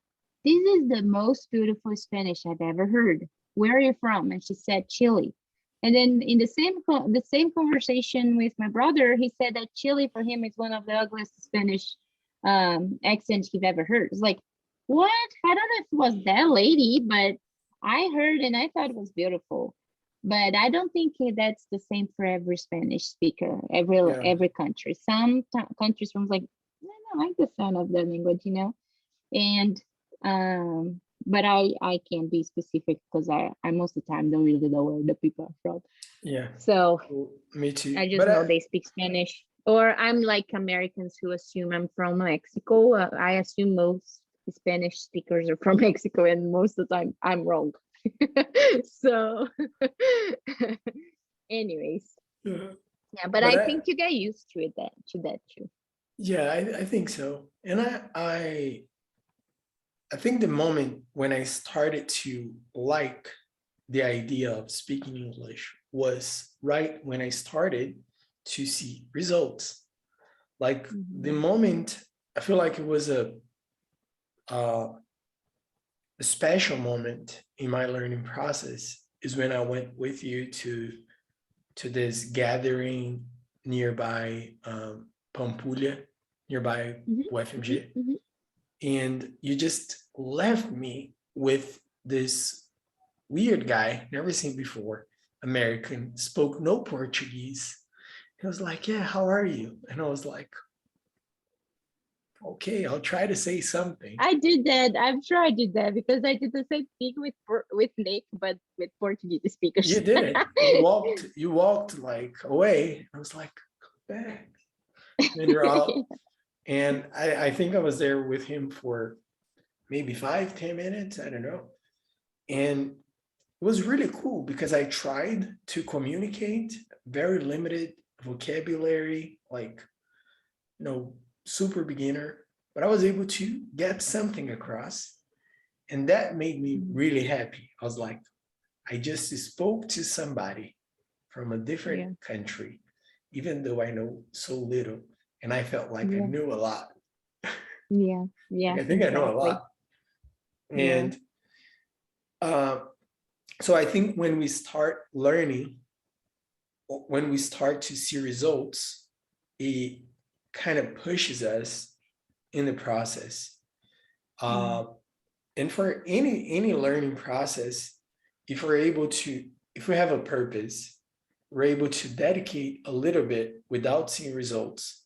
"This is the most beautiful Spanish I've ever heard. Where are you from?" And she said, "Chile." And then in the same conversation with my brother, he said that Chile for him is one of the ugliest Spanish accents he've ever heard. It's like, what? I don't know if it was that lady, but I heard and I thought it was beautiful. But I don't think that's the same for every Spanish speaker, Yeah. every country. Some countries from like, I don't like the sound of the language, you know. And but I can't be specific because I most of the time don't really know where the people are from. Yeah. So Well, me too. I just But know they speak Spanish. Or I'm like Americans who assume I'm from Mexico. I assume most Spanish speakers are from Mexico, and most of the time I'm wrong. So, anyways, yeah. yeah, but But I think you get used to it that to that too. yeah, I think so. And I think the moment when I started to like the idea of speaking English was right when I started to see results. Like the Mhm. moment I feel like it was uh, a special moment in my learning process is when I went with you to this gathering nearby Pampulha, nearby Mhm. Mhm. UFMG, Mhm. and you just left me with this weird guy, never seen before, American, spoke no Portuguese. He was like, "Yeah, how are you?" And I was like, okay, I'll try to say something. I did that. I'm sure I did that because I did the same thing with Nick, but with Portuguese speakers. You did it. You walked like away. I was like, go back. Then you're out. And I think I was there with him for maybe 5-10 minutes. I don't know. And it was really cool because I tried to communicate very limited vocabulary, like, super beginner, but I was able to get something across. And that made me really happy. I was like, I just spoke to somebody from a different country, even though I know so little. And I felt like I knew a lot. Yeah. I think I know a lot. And so I think when we start learning, when we start to see results, it kind of pushes us in the process. And for any learning process, if we have a purpose, we're able to dedicate a little bit without seeing results.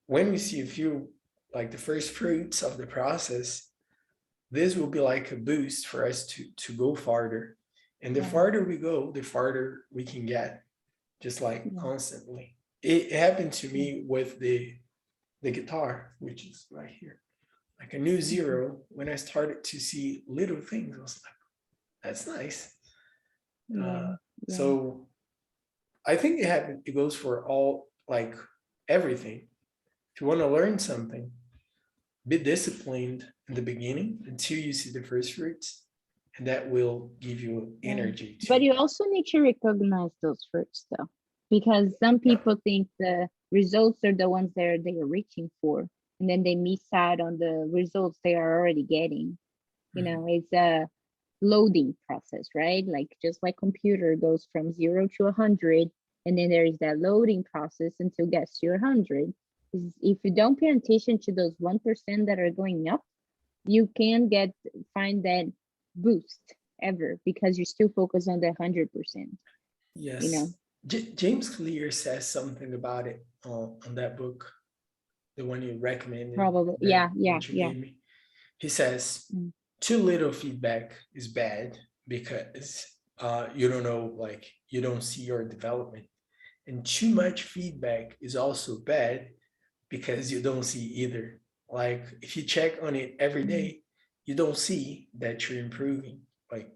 When we see a few, like the first fruits of the process, this will be like a boost for us to go farther. And the farther we go, the farther we can get, just like constantly. It happened to me with the guitar, which is right here. Like a new zero, when I started to see little things, I was like, that's nice. So I think it goes for all, like everything. If you want to learn something, be disciplined in the beginning until you see the first fruits, and that will give you energy. But you also need to recognize those fruits though, because some people think the results are the ones that they are reaching for, and then they miss out on the results they are already getting. It's a loading process, right? Like just like computer goes from 0 to 100, and then there is that loading process until it gets to 100. If you don't pay attention to those 1% that are going up, you can find that boost ever because you're still focused on the 100%. Yes. James Clear says something about it on that book, the one you recommended. Probably. Yeah. He says too little feedback is bad because you don't know, like you don't see your development. And too much feedback is also bad because you don't see either. Like if you check on it every day, you don't see that you're improving. Like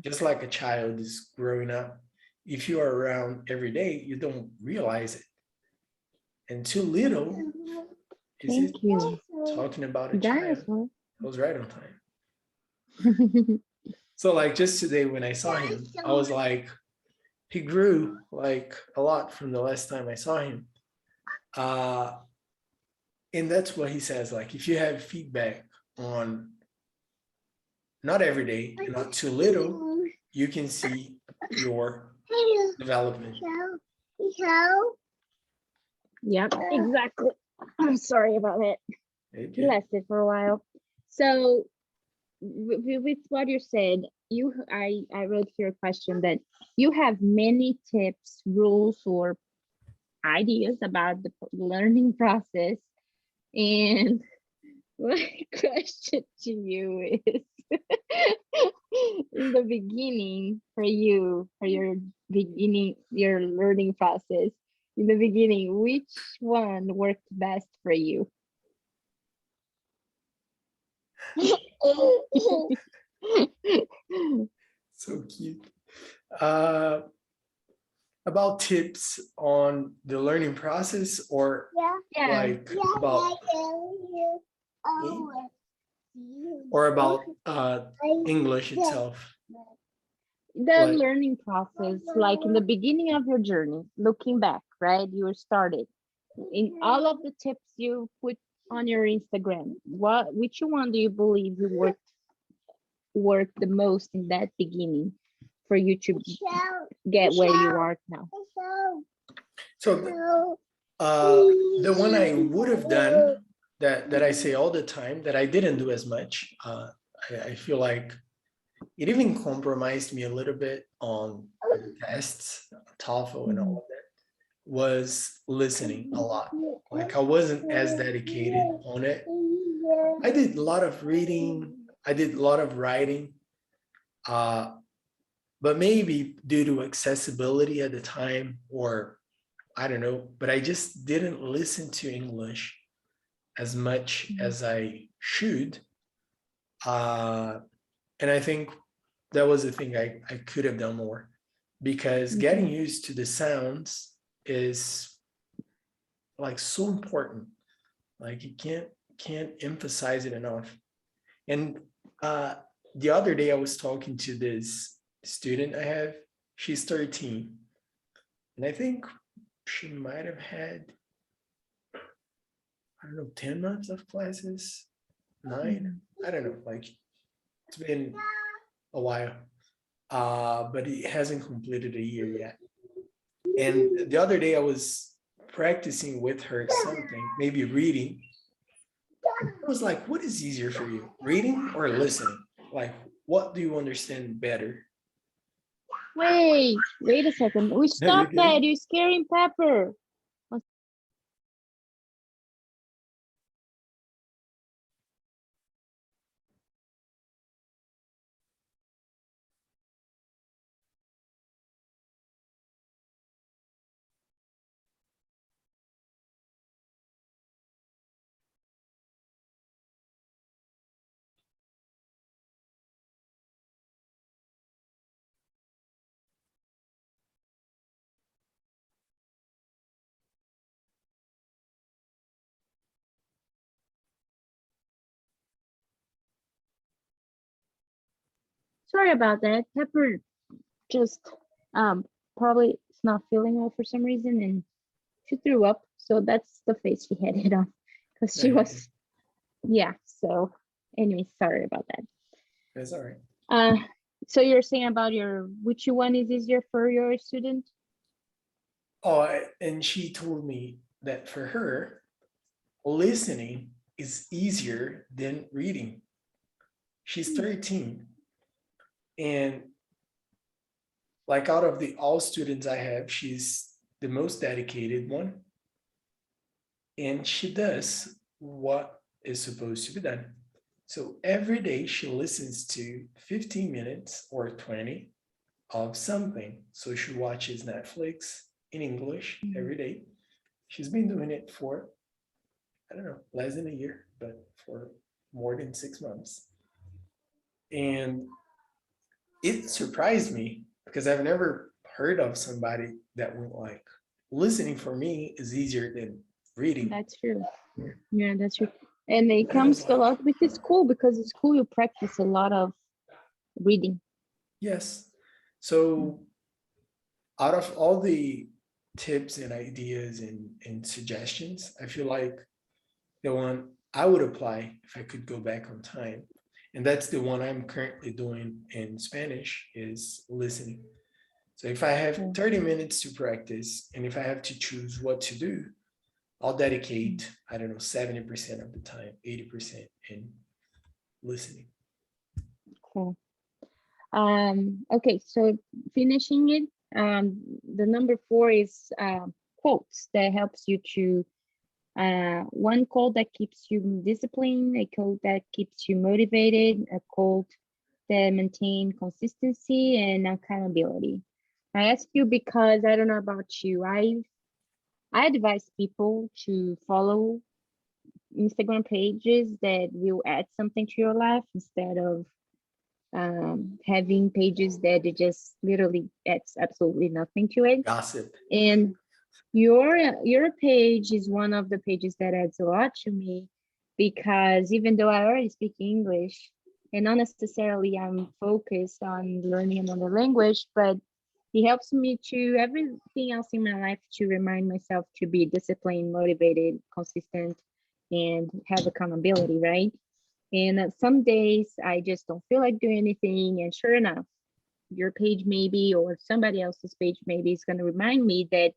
just like a child is growing up, if you are around every day, you don't realize it. And too little is talking about a child. I was right on time. So like just today when I saw him, I was like, he grew like a lot from the last time I saw him. And that's what he says, like if you have feedback on not every day, not too little, you can see your development. Yep, exactly. I'm sorry about that. It lasted for a while. So with what you said, I wrote here a question that you have many tips, rules, or ideas about the learning process. And my question to you is in the beginning for your learning process, in the beginning, which one worked best for you? So cute. About tips on the learning process or like about or about English itself? The learning process, like in the beginning of your journey, looking back, right? You started in all of the tips you put on your Instagram. Which one do you believe you worked the most in that beginning for you to get where you are now? So the one I would have done that I say all the time that I didn't do as much. I feel like it even compromised me a little bit on the tests, TOEFL and all of that. was listening a lot. Like I wasn't as dedicated on it. I did a lot of reading. I did a lot of writing. But maybe due to accessibility at the time, or I don't know, but I just didn't listen to English as much as I should. And I think that was the thing I could have done more, because getting used to the sounds is like so important. Like you can't emphasize it enough. And the other day I was talking to this student I have. She's 13, and I think she might have had, I don't know, 10 months of classes, 9. I don't know. Like it's been a while, but it hasn't completed a year yet. And the other day I was practicing with her something, maybe reading. I was like, what is easier for you, reading or listening? Like, what do you understand better? Wait a second. We No, you're stop good. that. You're scaring Pepper. Sorry about that. Pepper just probably is not feeling well for some reason, and she threw up. So that's the face she had it on, because No, she you're good. was, yeah. So anyway, sorry about that. That's all right. Uh, so you're saying about which one is easier for your student? Oh, and she told me that for her, listening is easier than reading. She's 13, and like out of the all students I have, she's the most dedicated one, and she does what is supposed to be done. So every day she listens to 15 minutes or 20 of something. So she watches Netflix in English every day. She's been doing it for, I don't know, less than a year, but for more than 6 months. And it surprised me because I've never heard of somebody that went like, listening for me is easier than reading. That's true. Yeah, that's true. And it And I was comes a like, lot with the school, because in school you practice a lot of reading. yes. So out of all the tips and ideas and suggestions, I feel like the one I would apply if I could go back on time, and that's the one I'm currently doing in Spanish, is listening. So if I have 30 minutes to practice, and if I have to choose what to do, I'll dedicate, I don't know, 70% of the time, 80% in listening. Cool. Okay, so finishing it, the number 4 is quotes that helps you to one quote that keeps you disciplined, a quote that keeps you motivated, a quote that maintain consistency and accountability. I ask you because I don't know about you. I advise people to follow Instagram pages that will add something to your life, instead of having pages that it just literally adds absolutely nothing to it. Gossip. And your page is one of the pages that adds a lot to me, because even though I already speak English and not necessarily I'm focused on learning another language, but it helps me to everything else in my life to remind myself to be disciplined, motivated, consistent, and have accountability, right? And some days I just don't feel like doing anything. And sure enough, your page maybe, or somebody else's page maybe, is going to remind me that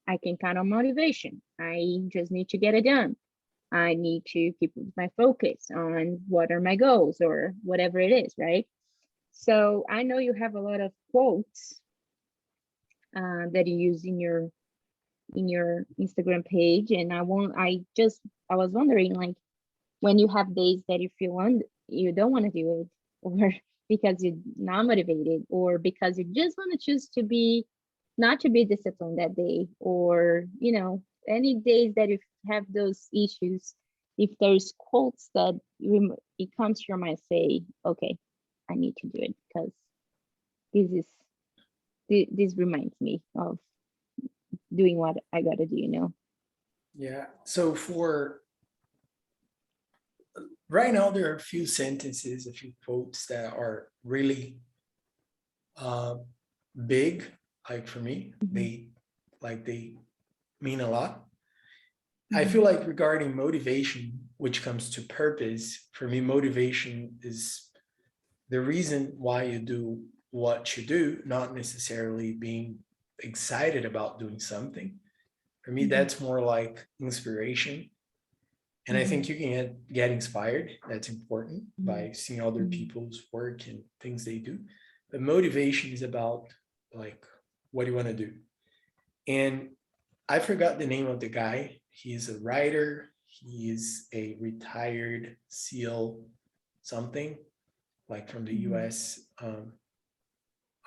I can count on motivation. I just need to get it done. I need to keep my focus on what are my goals or whatever it is, right? So I know you have a lot of quotes that you use in in your Instagram page, and I was wondering, like, when you have days that you don't want to do it, or because you're not motivated, or because you just want to choose to be not to be disciplined that day, or any days that you have those issues, if there's quotes that it comes to your mind, say, okay, I need to do it because this is this reminds me of doing what I gotta do. Yeah. So for right now, there are a few sentences, a few quotes that are really uh, big. Like for me, Mhm, they mean a lot. I mhm, feel like regarding motivation, which comes to purpose, for me, motivation is the reason why you do what you do, not necessarily being excited about doing something. For me, mhm, that's more like inspiration. And I mhm, think you can get inspired. That's important mhm, by seeing other mhm, people's work and things they do. But motivation is about like, what do you want to do? And I forgot the name of the guy. He's a writer. He is a retired SEAL something, like from the mhm. US um,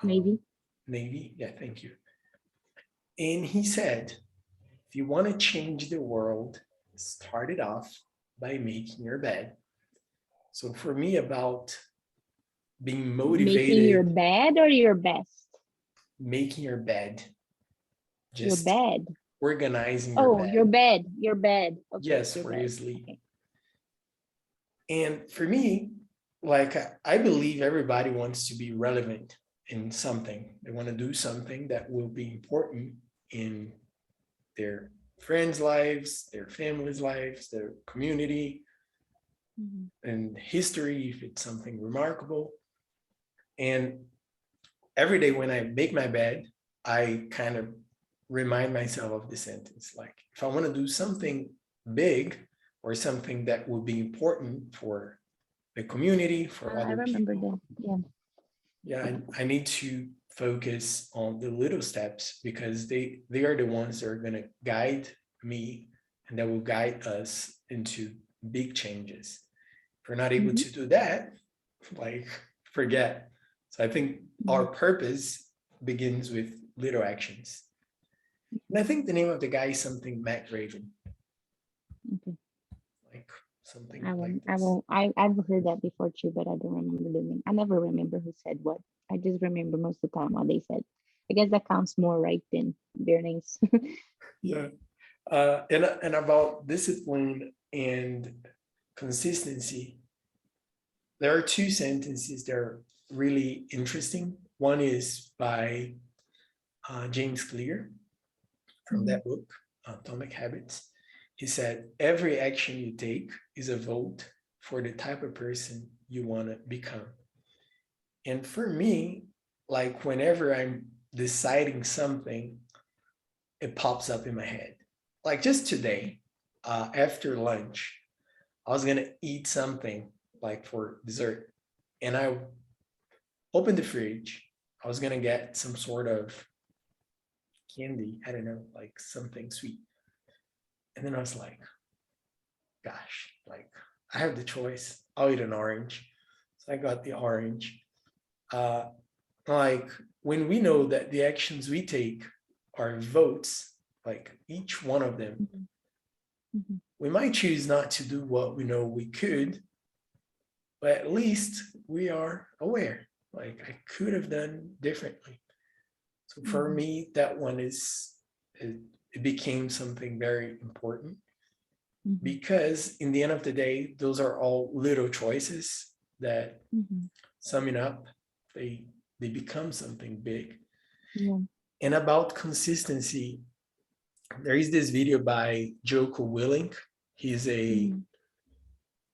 Maybe. Navy. Yeah, thank you. And he said, if you want to change the world, start it off by making your bed. So for me, about being Making your motivated, bed or your best? making your bed, Your just bed. organizing your Oh, your bed. bed. Your bed. Okay, Yes, your where you bed. sleep. Okay. And for me, like I believe everybody wants to be relevant in something. They want to do something that will be important in their friends' lives, their families' lives, their community, Mhm, and history if it's something remarkable. And every day when I make my bed, I kind of remind myself of the sentence. Like, if I want to do something big or something that will be important for the community, for I other remember people, that. Yeah. yeah, I need to focus on the little steps because they are the ones that are going to guide me and that will guide us into big changes. If we're not able Mhm, to do that, like, forget. So I think our mhm. purpose begins with little actions. And I think the name of the guy is something Matt Raven, Okay. like something like I this. won't. I've heard that before too, but I don't remember the name. I never remember who said what. I just remember most of the time what they said. I guess that counts more, right, than their names. Yeah. And about discipline and consistency, there are two sentences that are really interesting. One is by James Clear from Mhm, that book, Atomic Habits. He said, every action you take is a vote for the type of person you want to become. And for me, like whenever I'm deciding something, it pops up in my head. Like just today, after lunch, I was gonna eat something like for dessert, and I opened the fridge. I was gonna get some sort of candy. I don't know, like something sweet. And then I was like, gosh, like I have the choice. I'll eat an orange. So I got the orange. Uh, like when we know that the actions we take are votes, like each one of them, mhm, mhm, we might choose not to do what we know we could, but at least we are aware. Like I could have done differently. So for mhm, me, that one it, it became something very important mhm, because in the end of the day, those are all little choices that mhm. summing up, they they become something big. Yeah. And about consistency, there is this video by Joko Willink. He's a Mhm,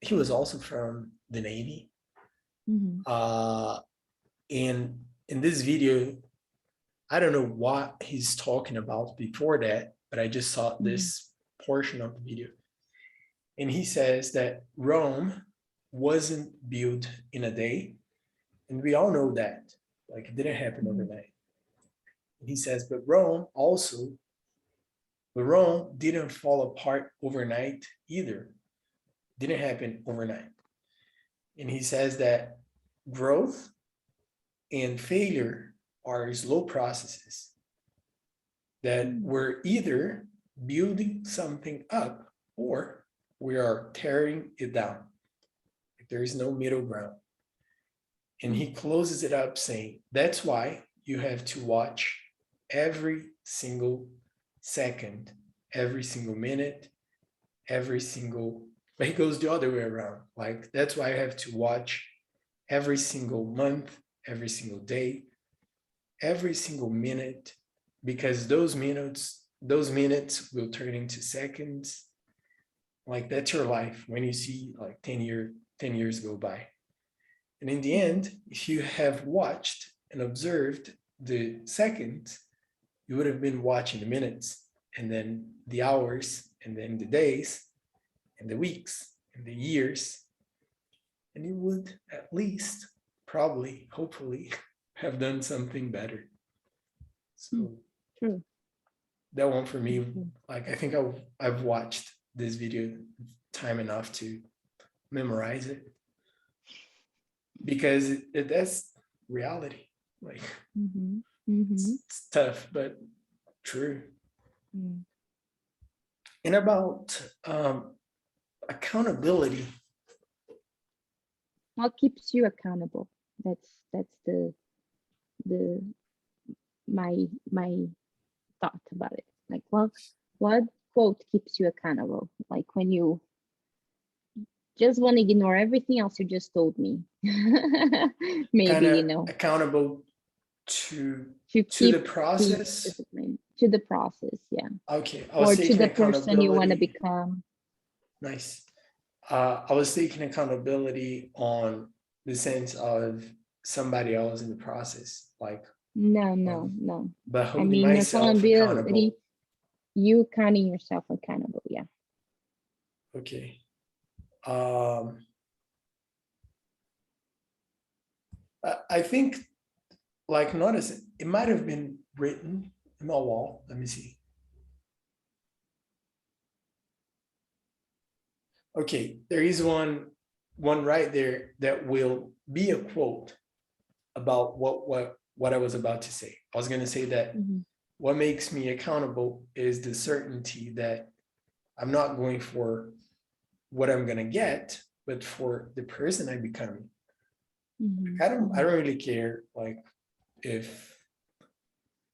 he was also from the Navy. mhm, Uh, and in this video, I don't know what he's talking about before that, but I just saw mhm, this portion of the video. And he says that Rome wasn't built in a day. And we all know that. Like it didn't happen mhm, overnight. And he says, but Rome also But Rome didn't fall apart overnight either. Didn't happen overnight. And he says that growth and failure are slow processes that we're either building something up or we are tearing it down. There is no middle ground. And he closes it up saying, that's why you have to watch every single second, every single minute, every single, but he goes the other way around. Like, that's why I have to watch every single month, every single day, every single minute, because those minutes will turn into seconds. Like, that's your life when you see like 10 years go by. And in the end, if you have watched and observed the seconds, you would have been watching the minutes, and then the hours, and then the days, and the weeks, and the years. And you would at least, probably, hopefully, have done something better. So True. that one for me, like, I think I've watched this video time enough to memorize it, because that's reality. Like, it's tough, but true. And about accountability. What keeps you accountable? That's the my thought about it. Like, what quote keeps you accountable? Like when you just want to ignore everything else you just told me. Maybe, Kinda accountable to keep the process. discipline, to the process, yeah. Okay, Or to the person you want to become. Nice. I was taking accountability on the sense of somebody else in the process, like No. but I holding mean, myself accountability, accountable. you counting yourself accountable, yeah. Okay. I think, like, notice it might have been written in my wall. Let me see. Okay, there is one right there that will be a quote about what I was about to say. I was going to say that what makes me accountable is the certainty that I'm not going for what I'm going to get, but for the person I'm becoming. I don't really care, like, if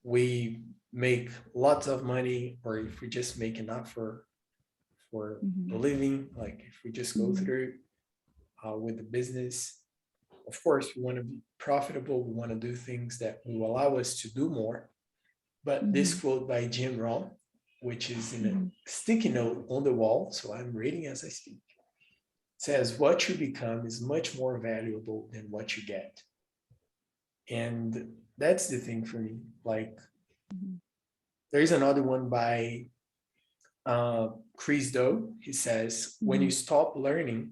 we make lots of money or if we just make enough for a living. Like, if we just go through with the business, of course we want to be profitable, we want to do things that will allow us to do more. But this quote by Jim Rohn, which is in a sticky note on the wall, so I'm reading as I speak, says, what you become is much more valuable than what you get. And that's the thing for me. Like, there's another one by Chris Do. He says, when you stop learning,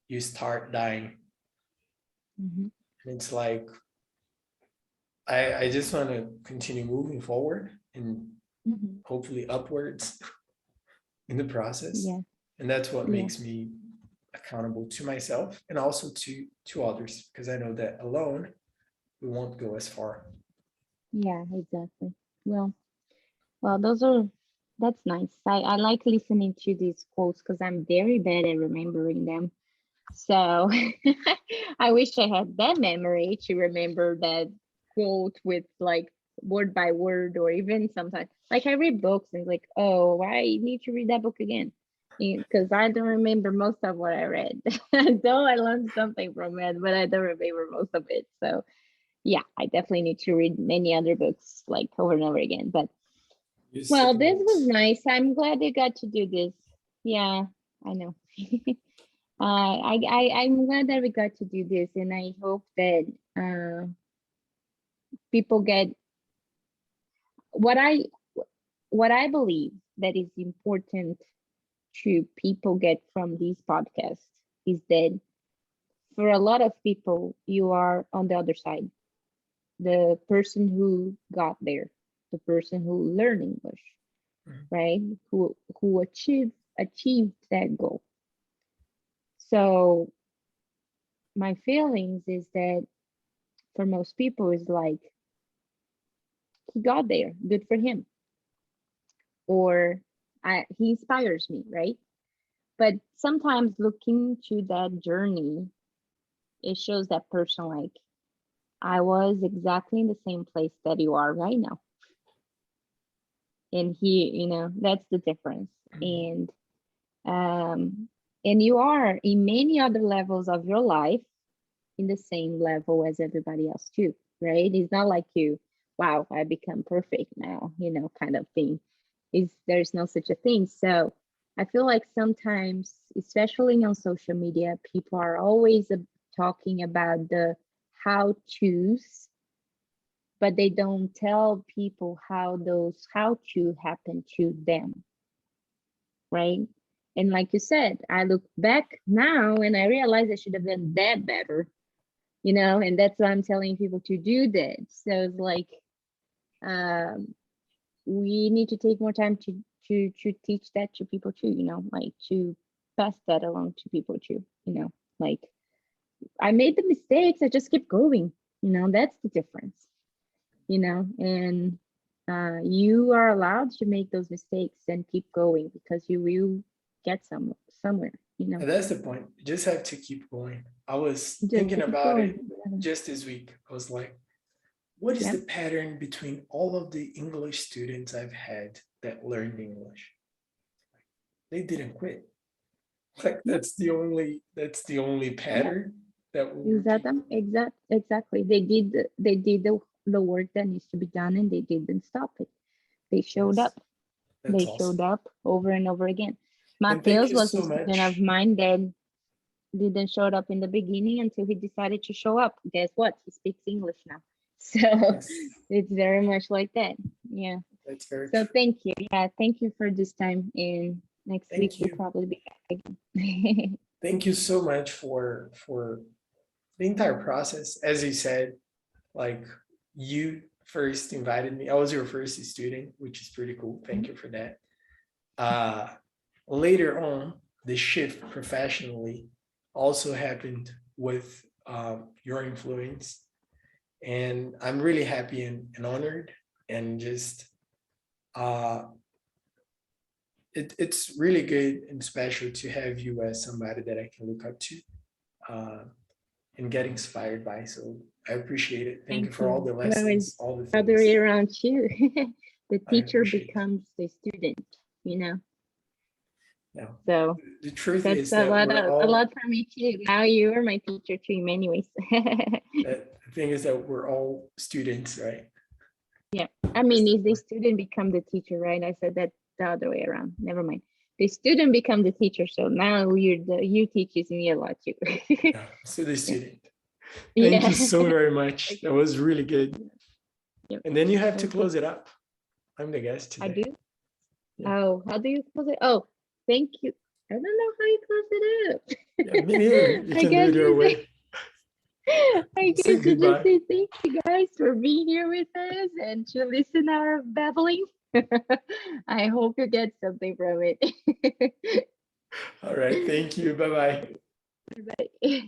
you start dying. And it's like, I just want to continue moving forward and hopefully upwards in the process. Yeah. And that's what makes me accountable to myself and also to others, because I know that alone we won't go as far. Yeah, exactly. Well, that's nice. I like listening to these quotes because I'm very bad at remembering them. So I wish I had that memory to remember that quote with like word by word, or even sometimes like I read books and like, oh, I need to read that book again because I don't remember most of what I read. Though I learned something from it, but I don't remember most of it. So yeah, I definitely need to read many other books like over and over again. But well, this was nice. I'm glad you got to do this. Yeah, I know. I'm glad that we got to do this, and I hope that people get what I believe that is important to people get from these podcasts is that for a lot of people, you are on the other side, the person who got there, the person who learned English, right? Who achieved that goal. So my feelings is that for most people is like he got there, good for him, or he inspires me, right? But sometimes looking to that journey, it shows that person like I was exactly in the same place that you are right now. And that's the difference. Mhm. Um and you are in many other levels of your life in the same level as everybody else too, right? It's not like you, wow, I become perfect now, kind of thing. Is there's no such a thing. So I feel like sometimes, especially on social media, people are always talking about the how to's, but they don't tell people how those how to happen to them, right? And like you said, I look back now and I realize I should have done that better, and that's why I'm telling people to do that. So it's like, um, we need to take more time to teach that to people too, like to pass that along to people too, like I made the mistakes, I just keep going, that's the difference, and you are allowed to make those mistakes and keep going because you will get somewhere, And that's the point. You just have to keep going. I was just thinking keep about going. it just this week. I was like, what is Yeah. the pattern between all of the English students I've had that learned English? They didn't quit. Like Yeah. that's the only Yeah. pattern that will repeat. Exactly. They did the work that needs to be done and they didn't stop it. They showed Yes, up. that's They showed awesome. up over and over again. And thank Mateus you was a so student of much. mine that didn't show up in the beginning until he decided to show up. Guess what? He speaks English now. So Yes, it's very much like that. Yeah. that's very So true. thank you. Yeah, thank you for this time. And next week Thank we'll you. probably be back again. Thank you so much for the entire process. As you said, like you first invited me. I was your first student, which is pretty cool. Thank you for that. Uh, Later on, the shift professionally also happened with your influence. And I'm really happy and honored and just uh, it's really good and special to have you as somebody that I can look up to uh, and get inspired by. So I appreciate it. Thank Thank you for all you. the Well, lessons, it's all the the other way things. around too. The I teacher appreciate it. becomes the student, you know. Now, So the truth that's is that we're a all, lot for me too. Now you are my teacher too in many ways. the thing is that we're all students, right? Yeah. I That's mean, the is the point. student become the teacher, right? I said that the other way around. Never mind. The student become the teacher. So now you teaches me a lot too. Yeah, so the Yeah. student. Thank Yeah. you so very much. That was really good. Yep. And then you have to Okay. close it up. I'm the guest I today. do. Yeah. Oh, how do you close it? Oh, thank you. I don't know how you close it Yeah, me neither. up. You I can do guess it your you way. say, I Say guess you just goodbye. say thank you guys for being here with us and to listen our babbling. I hope you get something from it. All right. Thank you. Bye bye. Bye.